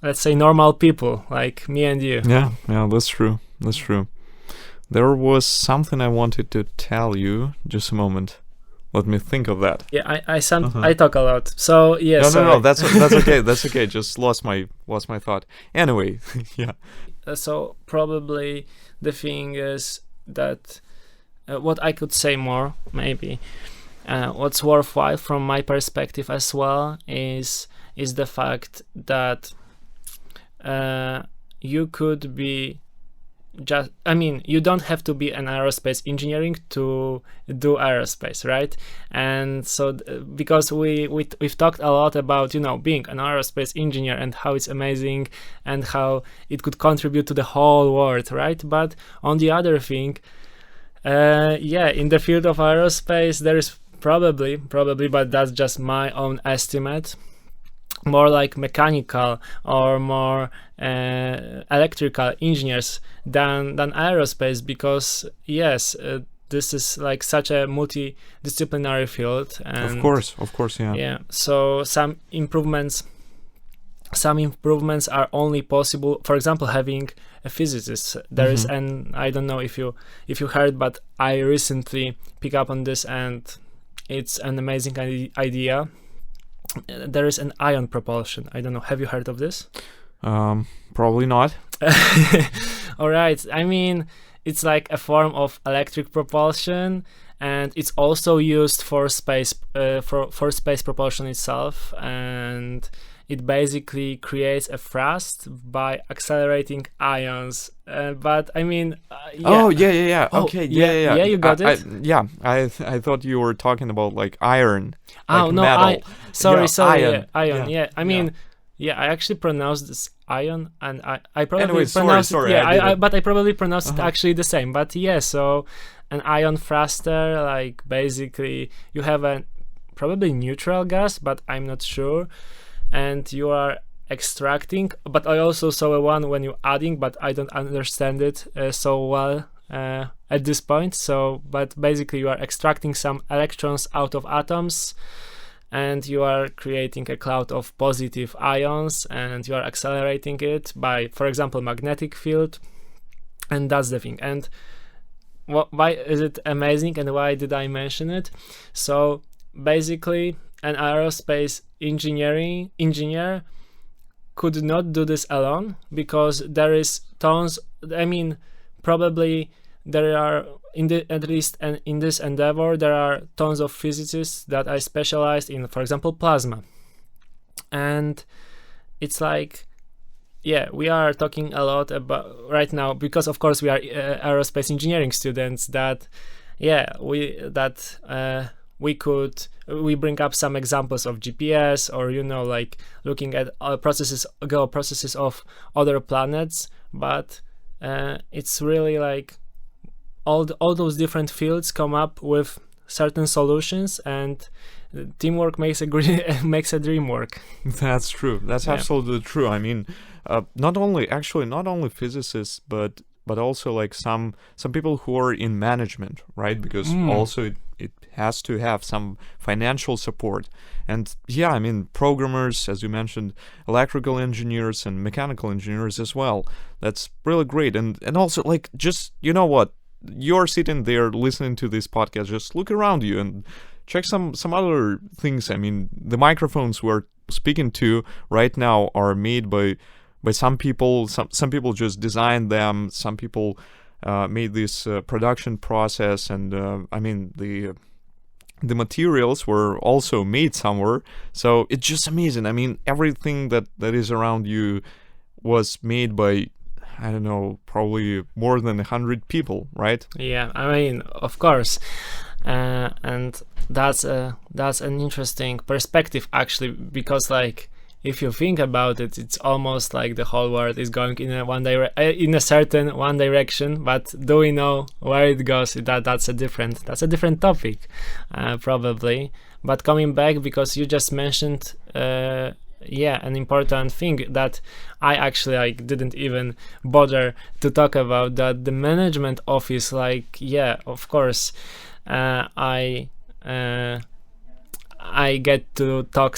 let's say, normal people like me and you. Yeah, that's true. There was something I wanted to tell you. Just a moment. Let me think of that. Yeah, I talk a lot. So yeah. No. That's okay. That's okay. Just lost my thought. Anyway, yeah. So probably the thing is that what I could say more maybe. What's worthwhile from my perspective as well is the fact that you could be you don't have to be an aerospace engineering to do aerospace, right? And so because we've talked a lot about being an aerospace engineer and how it's amazing and how it could contribute to the whole world, right? But on the other thing, in the field of aerospace there is probably, but that's just my own estimate, more like mechanical or more electrical engineers than aerospace, because yes, this is like such a multidisciplinary field. And of course, yeah. Yeah, so some improvements are only possible, for example, having a physicist. There is an, I don't know if you heard, but I recently picked up on this and it's an amazing idea. There is an ion propulsion. I don't know. Have you heard of this? Probably not. All right. I mean, it's like a form of electric propulsion, and it's also used for space for space propulsion itself. And it basically creates a thrust by accelerating ions. But I mean, yeah. Oh yeah. Oh, okay, yeah. Yeah, you got it. I thought you were talking about like iron. Oh like no, metal. Sorry, Iron. ion. Yeah, I mean, I actually pronounced this ion, and I probably Anyway, pronounced sorry, it. But I probably pronounced it actually the same. But yeah, so an ion thruster, like basically you have a probably neutral gas, but I'm not sure, and you are extracting. But I also saw a one when you're adding, but I don't understand it so well at this point. So, but basically you are extracting some electrons out of atoms, and you are creating a cloud of positive ions, and you are accelerating it by, for example, magnetic field. And that's the thing. And why is it amazing, and why did I mention it? So basically an aerospace engineer could not do this alone, because there is tons, I mean, probably there are at least in this endeavor there are tons of physicists that are specialized in, for example, plasma. And it's like, we are talking a lot about right now, because of course we are aerospace engineering students, that we bring up some examples of GPS, or like looking at geoprocesses of other planets. But it's really like all those different fields come up with certain solutions, and teamwork makes a dream work. That's true. That's absolutely true. I mean, not only physicists, but also like some people who are in management, right? Because also it has to have some financial support. And I mean, programmers, as you mentioned, electrical engineers and mechanical engineers as well. That's really great. And also, like, just, you know what? You're sitting there listening to this podcast, just look around you and check some other things. I mean, the microphones we're speaking to right now are made by some people. Some people just designed them. Some people made this production process, and I mean, the materials were also made somewhere. So it's just amazing. I mean, everything that is around you was made by, I don't know, probably more than 100 people, right? Yeah, I mean, of course. And that's an interesting perspective, actually, because like, if you think about it, it's almost like the whole world is going in a certain one direction. But do we know where it goes? That's a different topic, probably. But coming back, because you just mentioned an important thing that I actually didn't even bother to talk about, that the management office, of course, I get to talk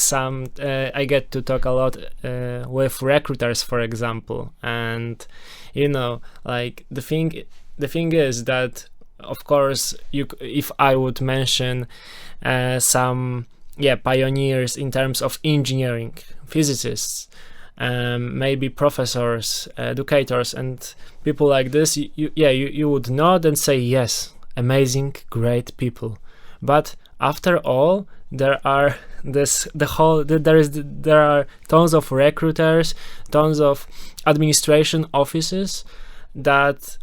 a lot with recruiters, for example, and the the thing is that, of course, if I would mention some pioneers in terms of engineering, physicists, maybe professors, educators, and people like this, you would nod and say yes, amazing, great people. But after all, there are tons of recruiters, tons of administration offices that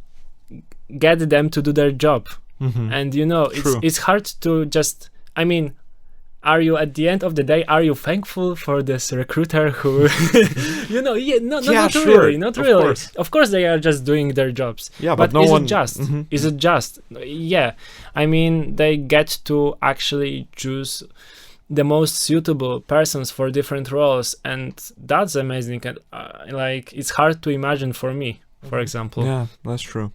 get them to do their job. And it's hard to just, I mean, are you, at the end of the day, are you thankful for this recruiter who not sure. really. Of course they are just doing their jobs. But no is one it just? Is it just? Yeah, I mean, they get to actually choose the most suitable persons for different roles, and that's amazing. And it's hard to imagine for me, for example. Yeah, that's true.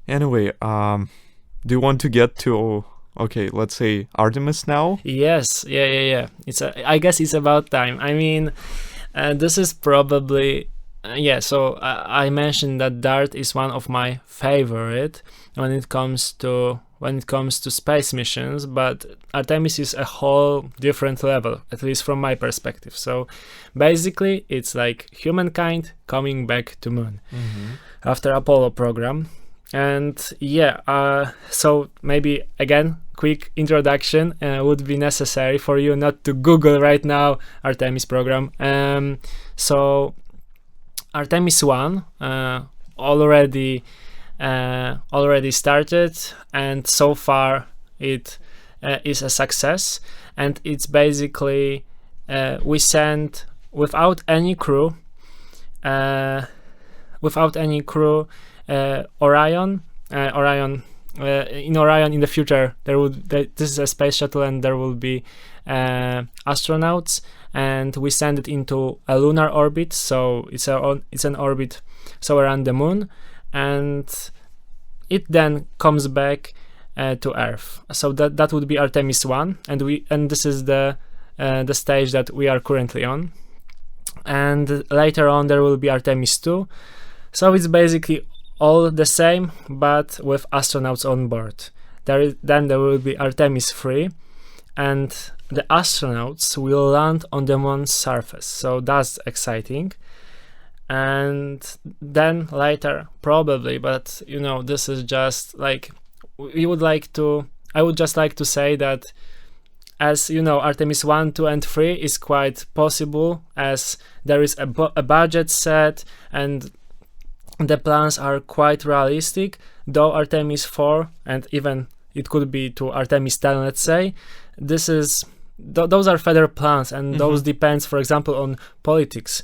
Anyway, do you want to get to, okay, let's say Artemis now? Yes, yeah. I guess it's about time. I mean, this is probably so I mentioned that Dart is one of my favorite when it comes to space missions, but Artemis is a whole different level, at least from my perspective. So basically, it's like humankind coming back to moon after Apollo program. And so maybe again, quick introduction would be necessary for you not to Google right now Artemis program. So Artemis 1 already started, and so far it is a success. And it's basically we sent without any crew Orion. In Orion, in the future, this is a space shuttle, and there will be astronauts, and we send it into a lunar orbit. So it's an orbit around the moon, and it then comes back to Earth. So that would be Artemis 1, and this is the stage that we are currently on. And later on there will be Artemis 2. So it's basically all the same, but with astronauts on board. Then there will be Artemis 3, and the astronauts will land on the moon's surface. So that's exciting. And then later, probably, but this is just like I would just like to say that, as Artemis 1, 2, and 3 is quite possible, as there is a budget set and the plans are quite realistic. Though Artemis 4, and even it could be to Artemis 10, let's say, those are further plans, and those depends, for example, on politics.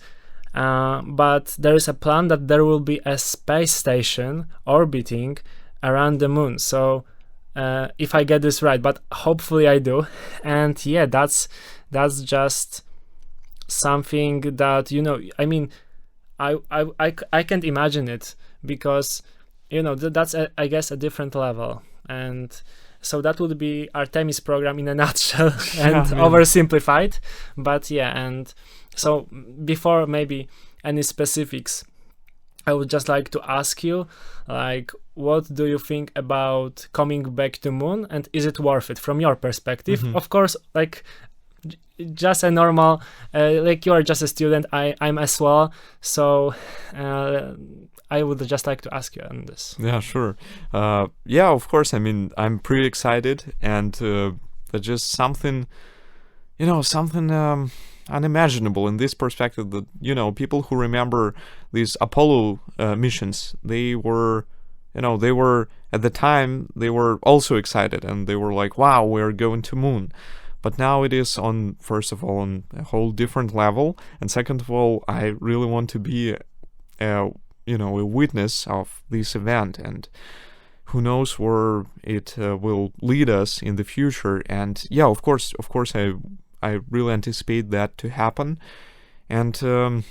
But there is a plan that there will be a space station orbiting around the moon. So if I get this right, but hopefully I do. And that's just something that I mean, I can't imagine it, because that's I guess a different level. And so that would be Artemis program in a nutshell and oversimplified. But and so before maybe any specifics, I would just like to ask you, what do you think about coming back to moon, and is it worth it from your perspective? Of course, just a normal, you are just a student, I'm as well, so I would just like to ask you on this. Yeah, sure. Of course, I mean, I'm pretty excited, and that's just something unimaginable in this perspective, that people who remember these Apollo missions, they were at the time, they were also excited, and they were like, wow, we're going to moon. But now it is first of all, on a whole different level, and second of all, I really want to be a witness of this event, and who knows where it will lead us in the future. And of course, I really anticipate that to happen. And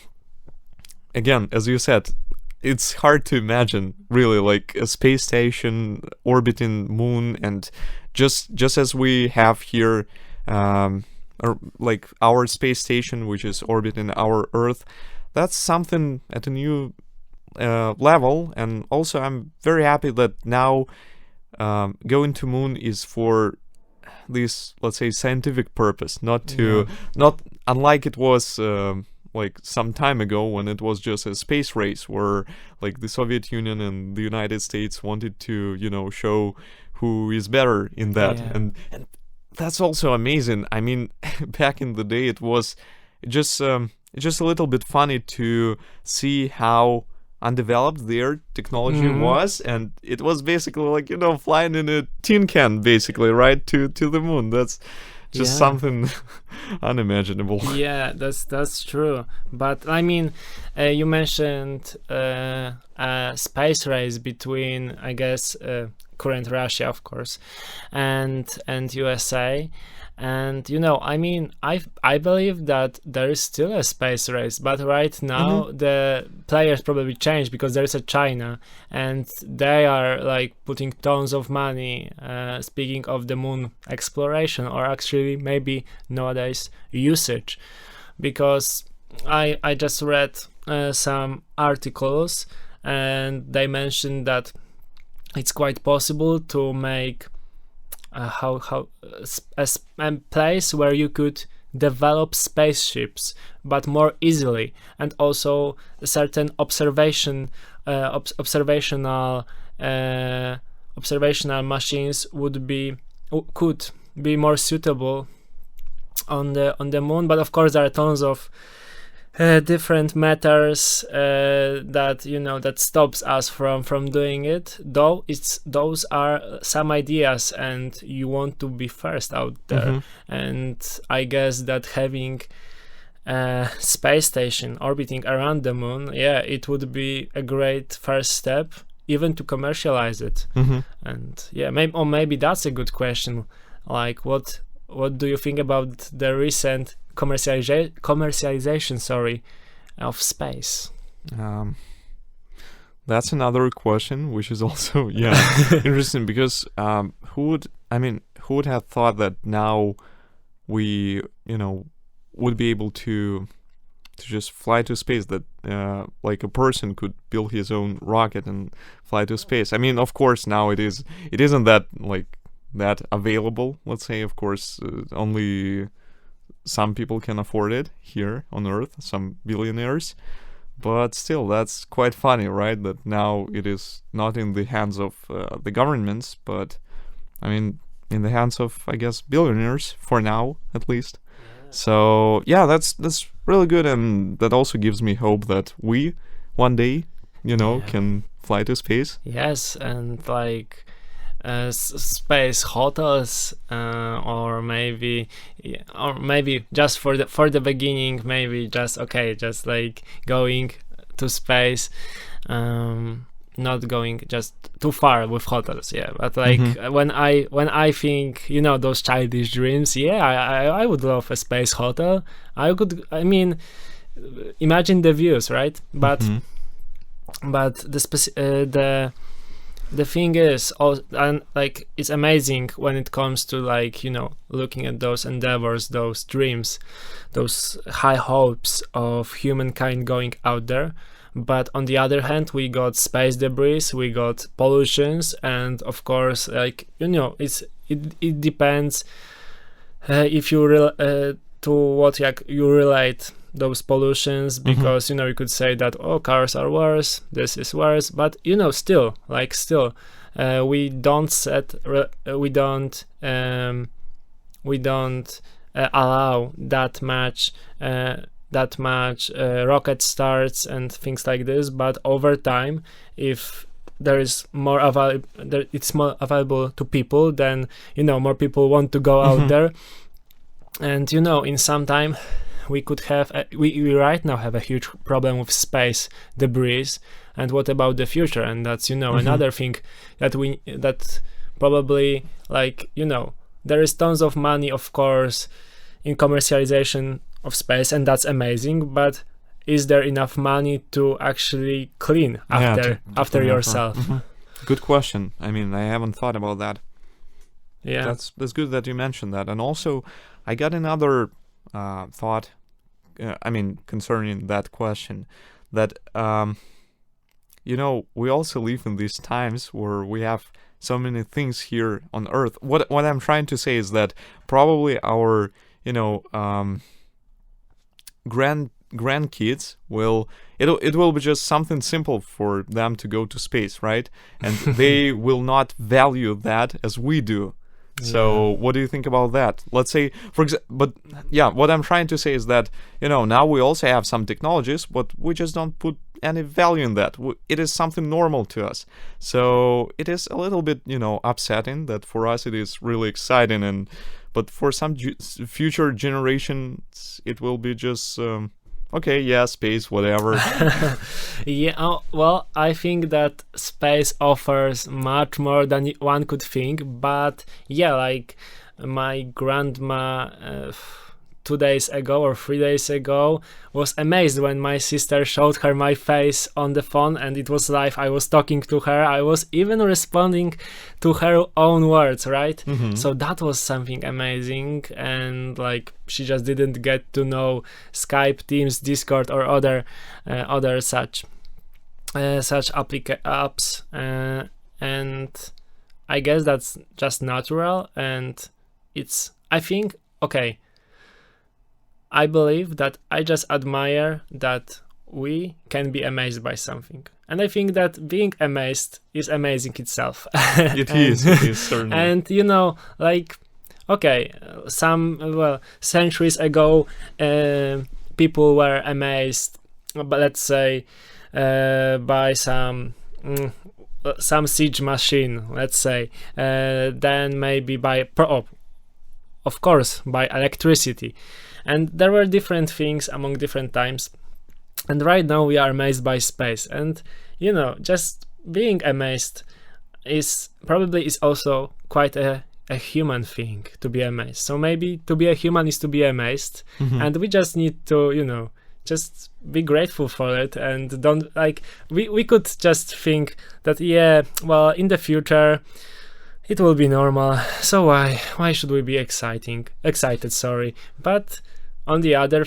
again, as you said, it's hard to imagine really, like a space station orbiting moon, and just as we have here, or like our space station, which is orbiting our Earth. That's something at a new level, and also I'm very happy that now going to moon is for this, let's say, scientific purpose, not unlike it was like some time ago when it was just a space race where like the Soviet Union and the United States wanted to, show who is better in that. And that's also amazing. I mean, back in the day it was just a little bit funny to see how undeveloped their technology was, and it was basically like, flying in a tin can, basically, right, to the moon. That's just something unimaginable. Yeah, that's true. But I mean, you mentioned a space race between, I guess, current Russia, of course, and USA. And I mean, I believe that there is still a space race, but right now the players probably change because there is a China, and they are like putting tons of money. Speaking of the moon exploration, or actually maybe nowadays usage, because I just read some articles, and they mentioned that it's quite possible to make a place where you could develop spaceships, but more easily, and also certain observational machines could be more suitable on the moon. But of course there are tons of different matters that stops us from doing it, though those are some ideas, and you want to be first out there. And I guess that having a space station orbiting around the moon, it would be a great first step even to commercialize it. And maybe that's a good question, like what do you think about the recent commercialization of space? That's another question, which is also interesting, because who would have thought that now we would be able to just fly to space, that like a person could build his own rocket and fly to space. I mean, of course now it isn't that like that available, let's say. Of course only some people can afford it here on Earth, some billionaires, but still, that's quite funny, right? That now it is not in the hands of the governments, but I mean in the hands of, I guess, billionaires, for now at least. So that's really good, and that also gives me hope that we one day can fly to space. Yes, and like space hotels, or maybe just for the beginning, maybe just like going to space, not going just too far with hotels, but like when I think those childish dreams, I would love a space hotel. Imagine the views, right? But the thing is, and like, it's amazing when it comes to like looking at those endeavors, those dreams, those high hopes of humankind going out there. But on the other hand, we got space debris, we got pollutions, and of course, like it depends if you to what you relate those pollutions, because you could say that cars are worse, this is worse, but still we don't allow that much rocket starts and things like this. But over time, if there is it's more available to people, then more people want to go out there. And in some time we could have we right now have a huge problem with space debris, and what about the future? And that's another thing that probably, like, there is tons of money, of course, in commercialization of space, and that's amazing, but is there enough money to actually clean after yourself? Good question. I mean, I haven't thought about that. Yeah, that's good that you mentioned that. And also I got another thought, concerning that question, that we also live in these times where we have so many things here on Earth. What I'm trying to say is that probably our, grandkids it will be just something simple for them to go to space, right? And they will not value that as we do. So what do you think about that? Let's say, but yeah, what I'm trying to say is that, now we also have some technologies, but we just don't put any value in that. It is something normal to us. So it is a little bit, upsetting that for us it is really exciting, but for some future generations, it will be just, okay, yeah, space, whatever. Yeah, well, I think that space offers much more than one could think, but yeah, like my grandma 2 days ago or 3 days ago was amazed when my sister showed her my face on the phone and it was live. I was talking to her. I was even responding to her own words, right? So that was something amazing, and like she just didn't get to know Skype, Teams, Discord, or other such apps, and I guess that's just natural, and I think, okay, I believe that I just admire that we can be amazed by something. And I think that being amazed is amazing itself. It is certainly. And, like, okay, centuries ago, people were amazed, but let's say, by some siege machine, let's say, then maybe of course, by electricity. And there were different things among different times. And right now we are amazed by space. And, just being amazed is also quite a human thing, to be amazed. So maybe to be a human is to be amazed. And we just need to, just be grateful for it, and don't, like, we could just think that, yeah, well, in the future it will be normal, so why should we be excited, but on the other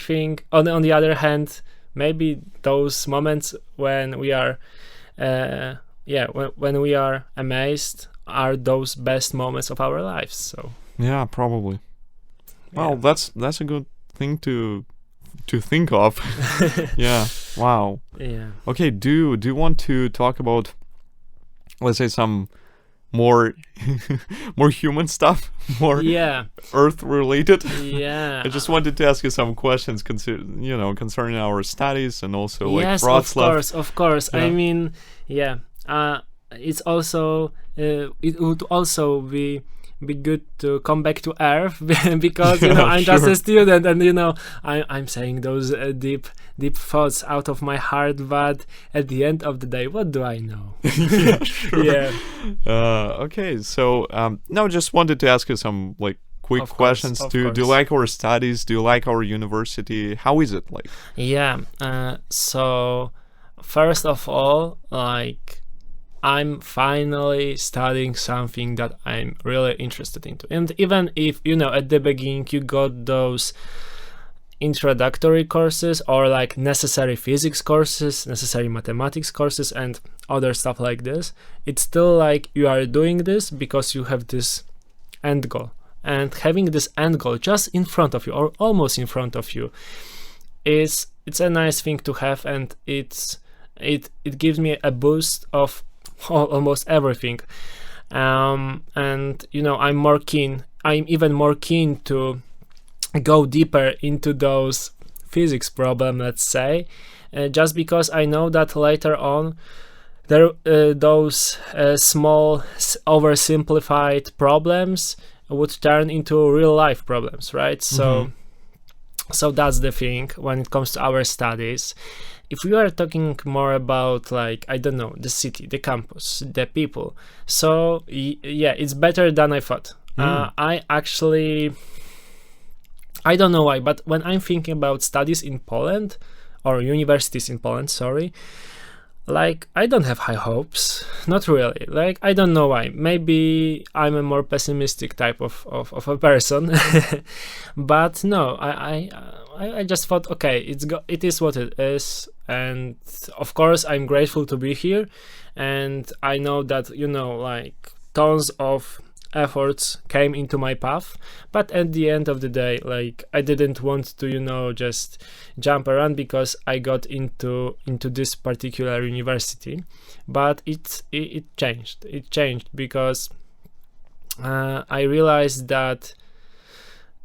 hand, maybe those moments when we are when we are amazed are those best moments of our lives. So yeah, probably. Well, that's a good thing to think of. Yeah. Wow. Yeah. Okay, do you want to talk about, let's say, some more human stuff, more Earth related? Yeah. I just wanted to ask you some questions concerning our studies and also like yes, Wroclaw. of course. Yeah. I mean, it's also it would also be good to come back to Earth because I'm sure. just a student, and I'm saying those deep thoughts out of my heart, but at the end of the day, what do I know? Yeah, sure. Yeah. Okay, so now just wanted to ask you some like quick questions. Do you like our studies? Do you like our university? How is it like? Yeah. So first of all, like, I'm finally studying something that I'm really interested into. And even if, at the beginning you got those introductory courses or like necessary physics courses, necessary mathematics courses, and other stuff like this, it's still like you are doing this because you have this end goal. And having this end goal just in front of you or almost in front of you it's a nice thing to have, and it gives me a boost of almost everything, and I'm even more keen to go deeper into those physics problems, let's say, just because I know that later on those small oversimplified problems would turn into real life problems, right? So that's the thing when it comes to our studies. If we are talking more about, like, I don't know, the city, the campus, the people, so yeah, it's better than I thought. I don't know why, but when I'm thinking about studies in Poland, or universities in Poland, sorry, like, I don't have high hopes, not really. Like, I don't know why. Maybe I'm a more pessimistic type of a person, but no, I just thought, okay, it is what it is. And of course, I'm grateful to be here, and I know that, like, tons of efforts came into my path, but at the end of the day, like, I didn't want to just jump around because I got into this particular university. But it changed because I realized that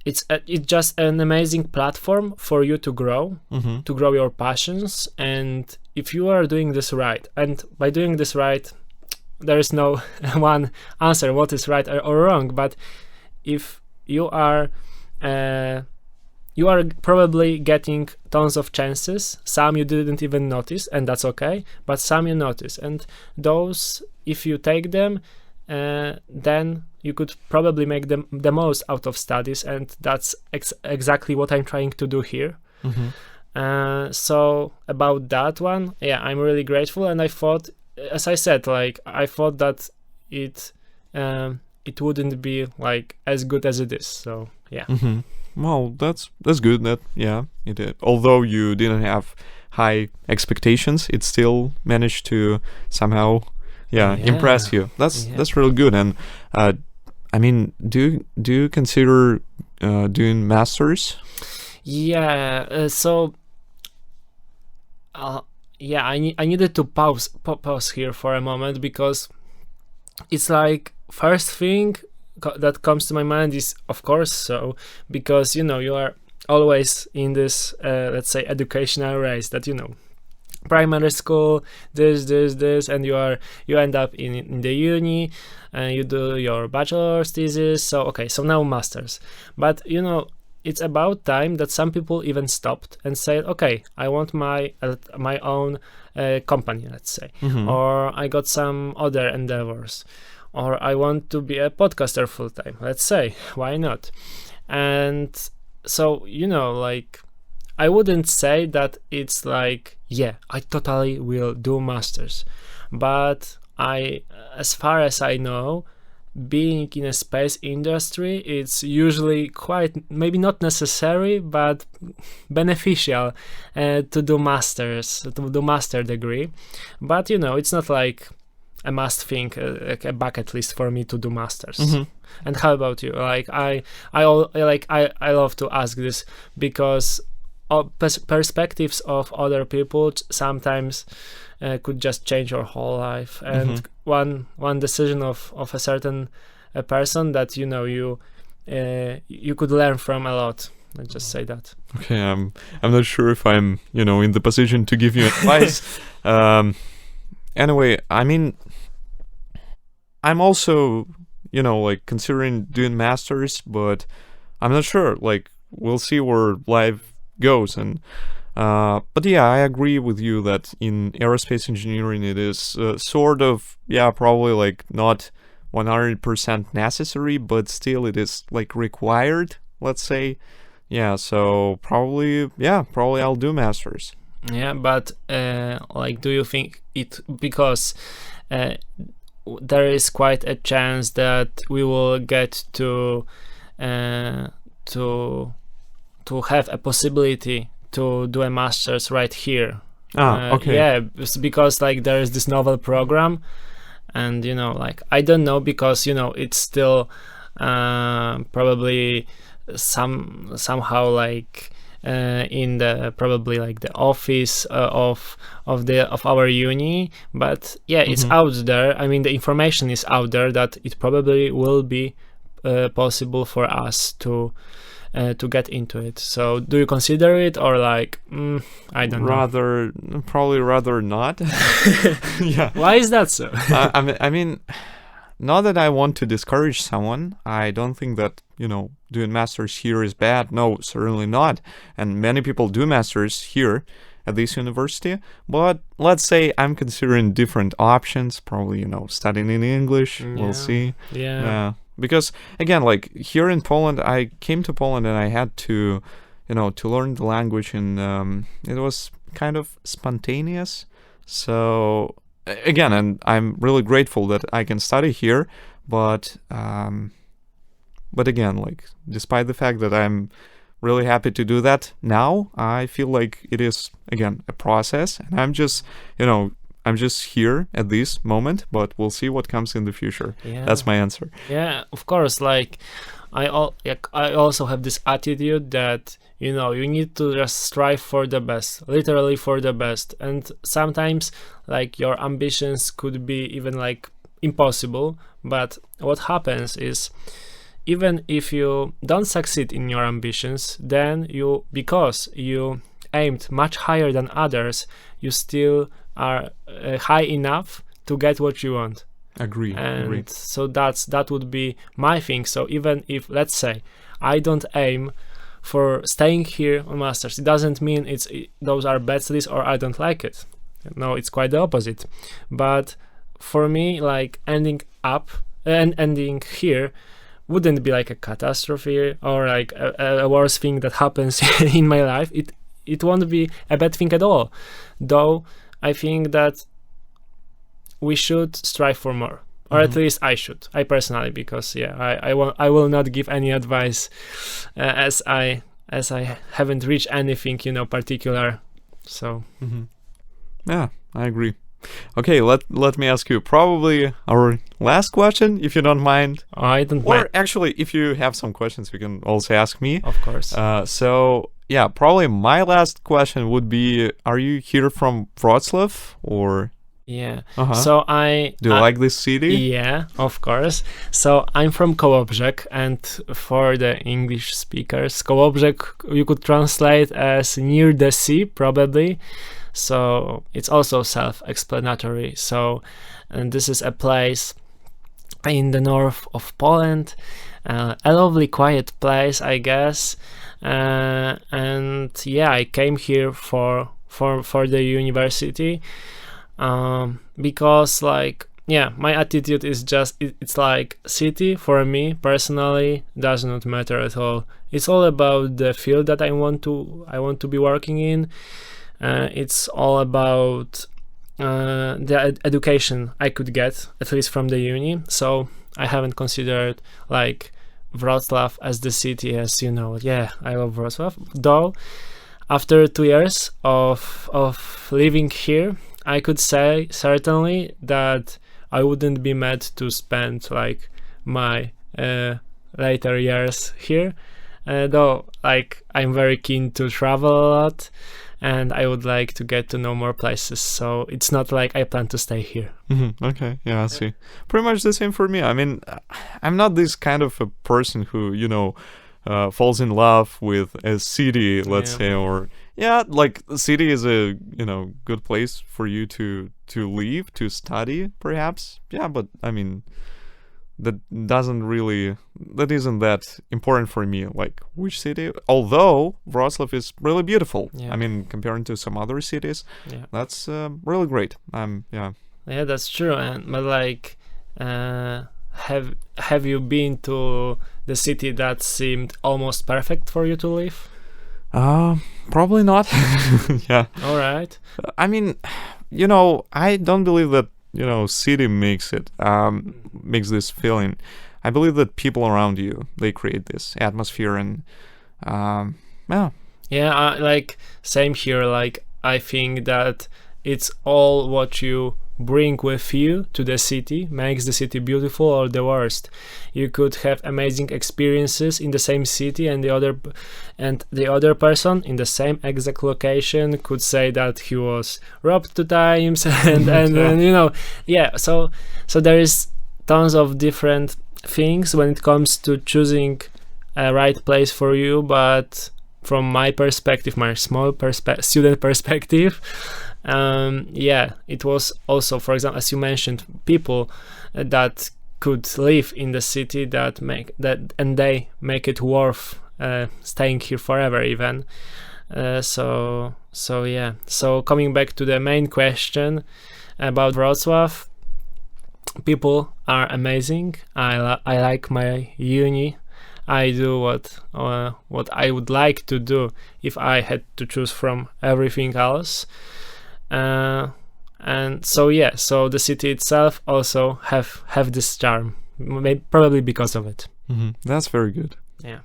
it's just an amazing platform for you to grow, to grow your passions. And if you are doing this right, and by doing this right, there is no one answer what is right or wrong, but if you are probably getting tons of chances. Some you didn't even notice, and that's okay, but some you notice, and those, if you take them, then you could probably make the most out of studies, and that's exactly what I'm trying to do here. So about that one, yeah, I'm really grateful, and I thought, as I said, like, I thought that it wouldn't be like as good as it is. So yeah. Well, that's good. That it did. Although you didn't have high expectations, it still managed to somehow impress you. That's really good. And I mean, do you consider doing masters? Yeah. I needed to pause here for a moment, because it's like, first thing that comes to my mind is, of course, so, because you are always in this let's say educational race, that primary school, this, and you end up in the uni, and you do your bachelor's thesis. So okay, so now masters. But it's about time that some people even stopped and said, okay, I want my own company, let's say, or I got some other endeavors, or I want to be a podcaster full time, let's say, why not? And so, like, I wouldn't say that it's like, yeah, I totally will do masters, but as far as I know, being in a space industry, it's usually quite, maybe not necessary, but beneficial to do master degree. But it's not like a must thing, like a bucket list for me to do masters. And how about you? Like, I love to ask this, because perspectives of other people sometimes could just change your whole life. And one decision of a certain person that you could learn from a lot. Let's just say that. Okay, I'm not sure if I'm in the position to give you advice. Anyway, I mean, I'm also like considering doing masters, but I'm not sure. Like, we'll see where life goes. And but yeah, I agree with you that in aerospace engineering it is sort of, probably like not 100% necessary, but still it is like required, let's say. So probably I'll do masters. Yeah, but like, do you think it, because there is quite a chance that we will get to have a possibility to do a master's right here? Okay. Yeah, because like there is this novel program, and like, I don't know, because it's still probably somehow like in the, probably like the office of our uni, but it's out there. I mean, the information is out there that it probably will be possible for us to get into it. So do you consider it, or like, I don't know? Probably rather not. Yeah. Why is that so? I mean, not that I want to discourage someone. I don't think that doing masters here is bad. No, certainly not. And many people do masters here at this university. But let's say I'm considering different options. Probably studying in English. We'll see. Yeah. Because again, like, here in Poland, I came to Poland and I had to, to learn the language, and it was kind of spontaneous. So again, and I'm really grateful that I can study here, but again, like, despite the fact that I'm really happy to do that now. I feel like it is, again, a process, and I'm just, I'm just here at this moment, but we'll see what comes in the future. Yeah. That's my answer. Yeah, of course. Like, I also have this attitude that you need to just strive for the best, literally for the best. And sometimes, like, your ambitions could be even like impossible. But what happens is, even if you don't succeed in your ambitions, then because you aimed much higher than others, you still are high enough to get what you want. Agree. So that would be my thing. So even if, let's say, I don't aim for staying here on masters, it doesn't mean those are bad studies or I don't like it. No, it's quite the opposite. But for me, like, ending here wouldn't be like a catastrophe or like a worse thing that happens in my life. It won't be a bad thing at all. Though I think that we should strive for more, or at least I personally, because I will not give any advice as I haven't reached anything particular. So yeah, I agree. Okay, let me ask you probably our last question, if you don't mind. I don't mind. Or actually, if you have some questions, you can also ask me. Of course. So yeah, probably my last question would be: are you here from Wroclaw or? Yeah. So do you like this city? Yeah, of course. So I'm from Kołobrzeg, and for the English speakers, Kołobrzeg you could translate as near the sea, probably. So it's also self-explanatory. So, and this is a place in the north of Poland, a lovely, quiet place, I guess. And yeah, I came here for the university. Because my attitude is just it's like city for me personally does not matter at all. It's all about the field that I want to be working in. It's all about the education I could get, at least from the uni. So I haven't considered like Wroclaw as the city, as I love Wroclaw. Though after 2 years of living here, I could say certainly that I wouldn't be mad to spend like my later years here, though like I'm very keen to travel a lot and I would like to get to know more places, so it's not like I plan to stay here. Okay, yeah, I see. Pretty much the same for me. I mean, I'm not this kind of a person who falls in love with a city, let's say, or like the city is a good place for you to live, to study, perhaps. Yeah, but I mean, that isn't that important for me, like which city. Although Wroclaw is really beautiful. I mean, comparing to some other cities, that's really great. Yeah, that's true. But like, have you been to the city that seemed almost perfect for you to live? Probably not. Yeah. All right. I mean, I don't believe that city makes this feeling. I believe that people around you, they create this atmosphere, and like same here. Like I think that it's all what you bring with you to the city makes the city beautiful or the worst. You could have amazing experiences in the same city, and the other person in the same exact location could say that he was robbed 2 times so there is tons of different things when it comes to choosing a right place for you. But from my perspective, my small student perspective, it was also, for example, as you mentioned, people that could live in the city and they make it worth staying here forever even. So coming back to the main question about Wrocław, people are amazing. I like my uni. I do what I would like to do if I had to choose from everything else. And so the city itself also have this charm, probably because of it. That's very good. Yeah.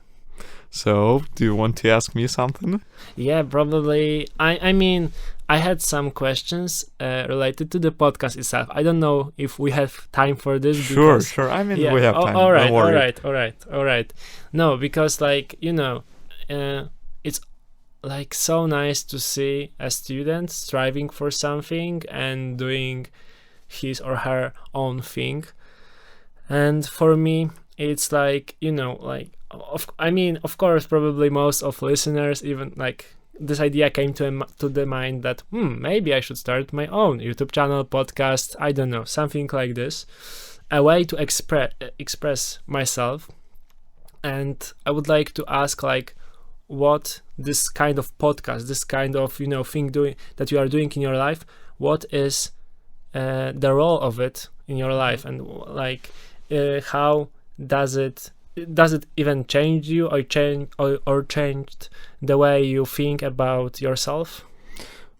So, do you want to ask me something? Yeah, probably. I mean, I had some questions related to the podcast itself. I don't know if we have time for this. Sure, because, sure. I mean, yeah. we have time. All right, Don't worry. all right. No, because like it's like so nice to see a student striving for something and doing his or her own thing. And for me, it's like like of course, probably most of listeners, even like this idea came to the mind that maybe I should start my own YouTube channel, podcast, I don't know, something like this, a way to express myself. And I would like to ask, like, what this kind of podcast, this kind of thing doing that you are doing in your life, what is the role of it in your life, and like how does it even change you, or changed the way you think about yourself?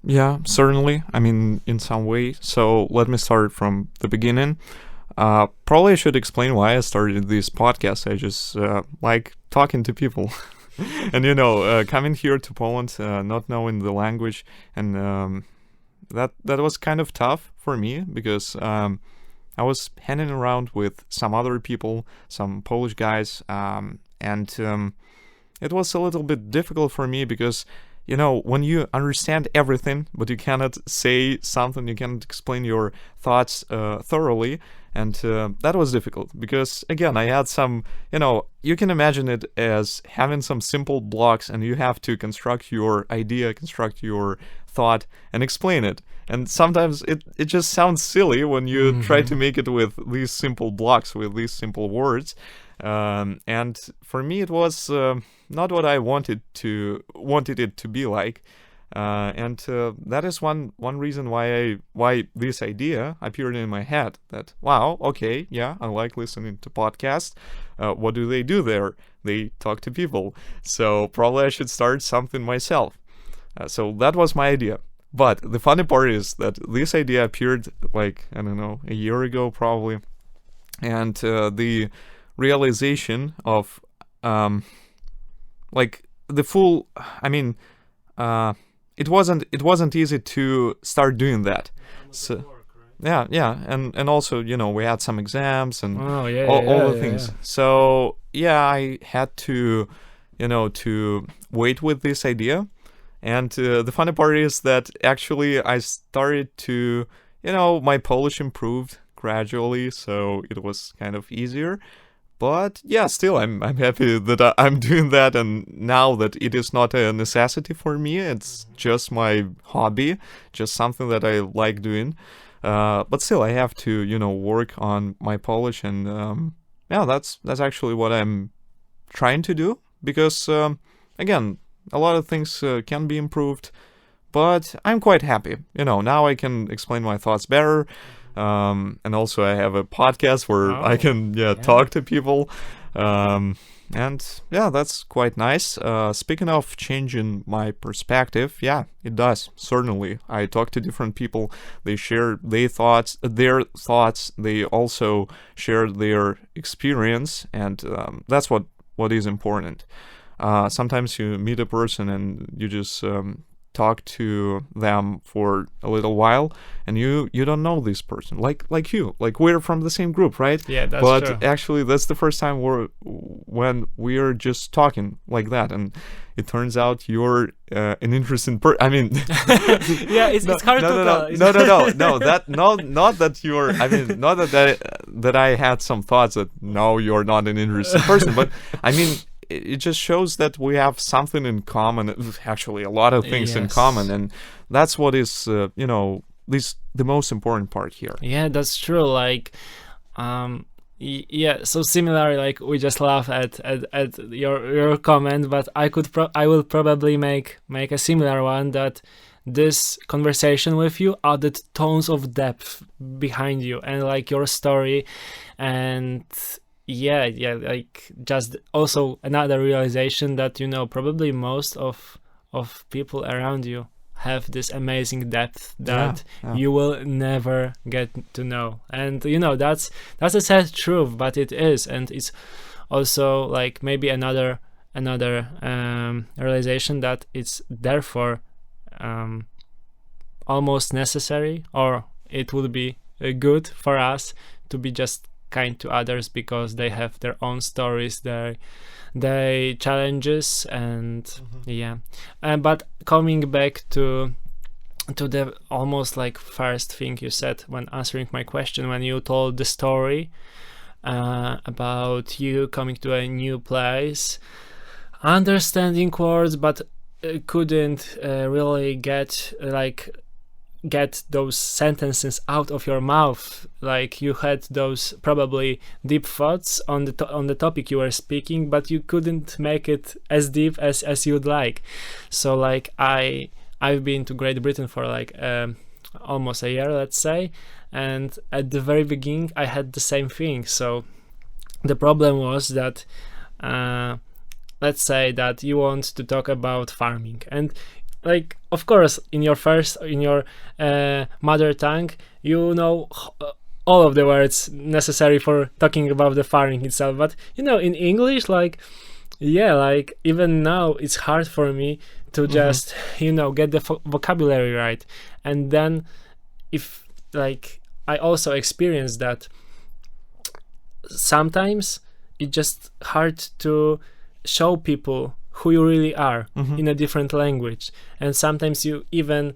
Yeah, certainly. I mean, in some way. So let me start from the beginning. Probably I should explain why I started this podcast. I just like talking to people. And coming here to Poland, not knowing the language, and that was kind of tough for me, because I was hanging around with some other people, some Polish guys, and it was a little bit difficult for me, because when you understand everything but you cannot say something, you cannot explain your thoughts thoroughly. And that was difficult, because again, I had some, you can imagine it as having some simple blocks, and you have to construct your idea, construct your thought, and explain it. And sometimes it just sounds silly when you try to make it with these simple blocks, with these simple words. And for me, it was not what I wanted it to be like. And that is one reason why this idea appeared in my head, that wow, okay, yeah, I like listening to podcasts. What do they do there? They talk to people. So probably I should start something myself. So that was my idea. But the funny part is that this idea appeared, like, I don't know, a year ago probably. And the realization of like the full, I mean, it wasn't easy to start doing that. So yeah, and also we had some exams and all the things. Yeah. So yeah, I had to to wait with this idea. And the funny part is that actually I started to my Polish improved gradually, so it was kind of easier. But yeah, still, I'm happy that I'm doing that, and now that it is not a necessity for me, it's just my hobby, just something that I like doing. But still, I have to work on my Polish, and yeah, that's actually what I'm trying to do, because again, a lot of things can be improved, but I'm quite happy. Now I can explain my thoughts better. And also I have a podcast where I can talk to people, and yeah, that's quite nice. Speaking of changing my perspective, yeah, it does, certainly. I talk to different people, they share their thoughts, they also share their experience, and that's what is important. Sometimes you meet a person and you just talk to them for a little while, and you don't know this person, like we're from the same group, right? Yeah, that's but true. Actually that's the first time when we're just talking like that, and it turns out you're an interesting person. I mean yeah, it's hard to tell. No, that not that you're, I mean, not that I had some thoughts that no, you're not an interesting person, but I mean, it just shows that we have something in common, actually a lot of things in common, and that's what is the most important part here. Yeah, that's true. Like yeah, so similar, like we just laugh at your comment, but I will probably make a similar one, that this conversation with you added tons of depth behind you and like your story. And yeah, like just also another realization that probably most of people around you have this amazing depth that you will never get to know. And that's a sad truth, but it is. And it's also like maybe another another realization that it's therefore almost necessary, or it would be good for us to be just kind to others, because they have their own stories, their challenges, and but coming back to the almost like first thing you said when answering my question, when you told the story about you coming to a new place, understanding words, but couldn't really get those sentences out of your mouth. Like you had those probably deep thoughts on the topic you were speaking, but you couldn't make it as deep as you'd like. So like I've been to Great Britain for like almost a year, let's say, and at the very beginning I had the same thing. So the problem was that let's say that you want to talk about farming, and like of course in your mother tongue you know all of the words necessary for talking about the farming itself, but in English, like even now it's hard for me to just get the vocabulary right. And then if like I also experienced that sometimes it's just hard to show people who you really are in a different language, and sometimes you even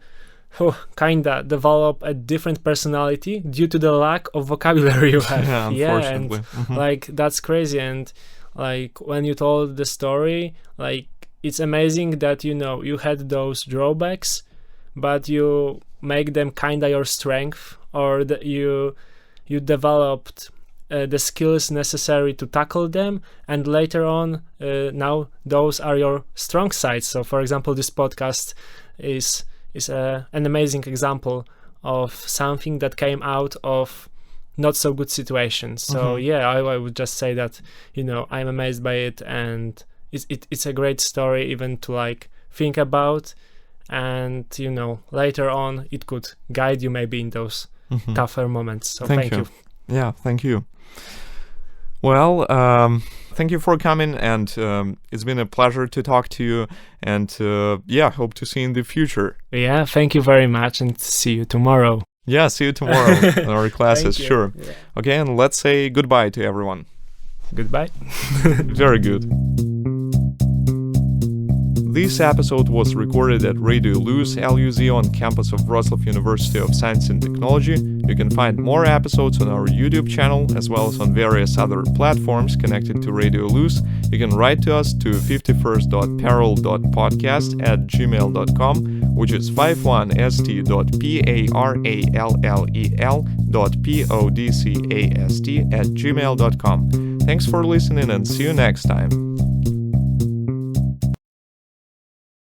kinda develop a different personality due to the lack of vocabulary you have. Unfortunately. And like that's crazy. And like when you told the story, like it's amazing that you had those drawbacks, but you make them kinda your strength, or that you developed the skills necessary to tackle them, and later on now those are your strong sides. So for example, this podcast is an amazing example of something that came out of not so good situations. So I would just say that I'm amazed by it, and it's a great story even to like think about, and later on it could guide you maybe in those tougher moments. So thank you. Yeah, thank you. Well, thank you for coming, and it's been a pleasure to talk to you, and hope to see you in the future. Yeah, thank you very much, and see you tomorrow. Yeah, see you tomorrow in our classes, sure. Yeah. Okay, and let's say goodbye to everyone. Goodbye. Very good. This episode was recorded at Radio Luz, LUZ, on campus of Wroclaw University of Science and Technology. You can find more episodes on our YouTube channel, as well as on various other platforms connected to Radio Luz. You can write to us to 51st.parallel.podcast@gmail.com, which is 51st.parallel.podcast@gmail.com. Thanks for listening, and see you next time.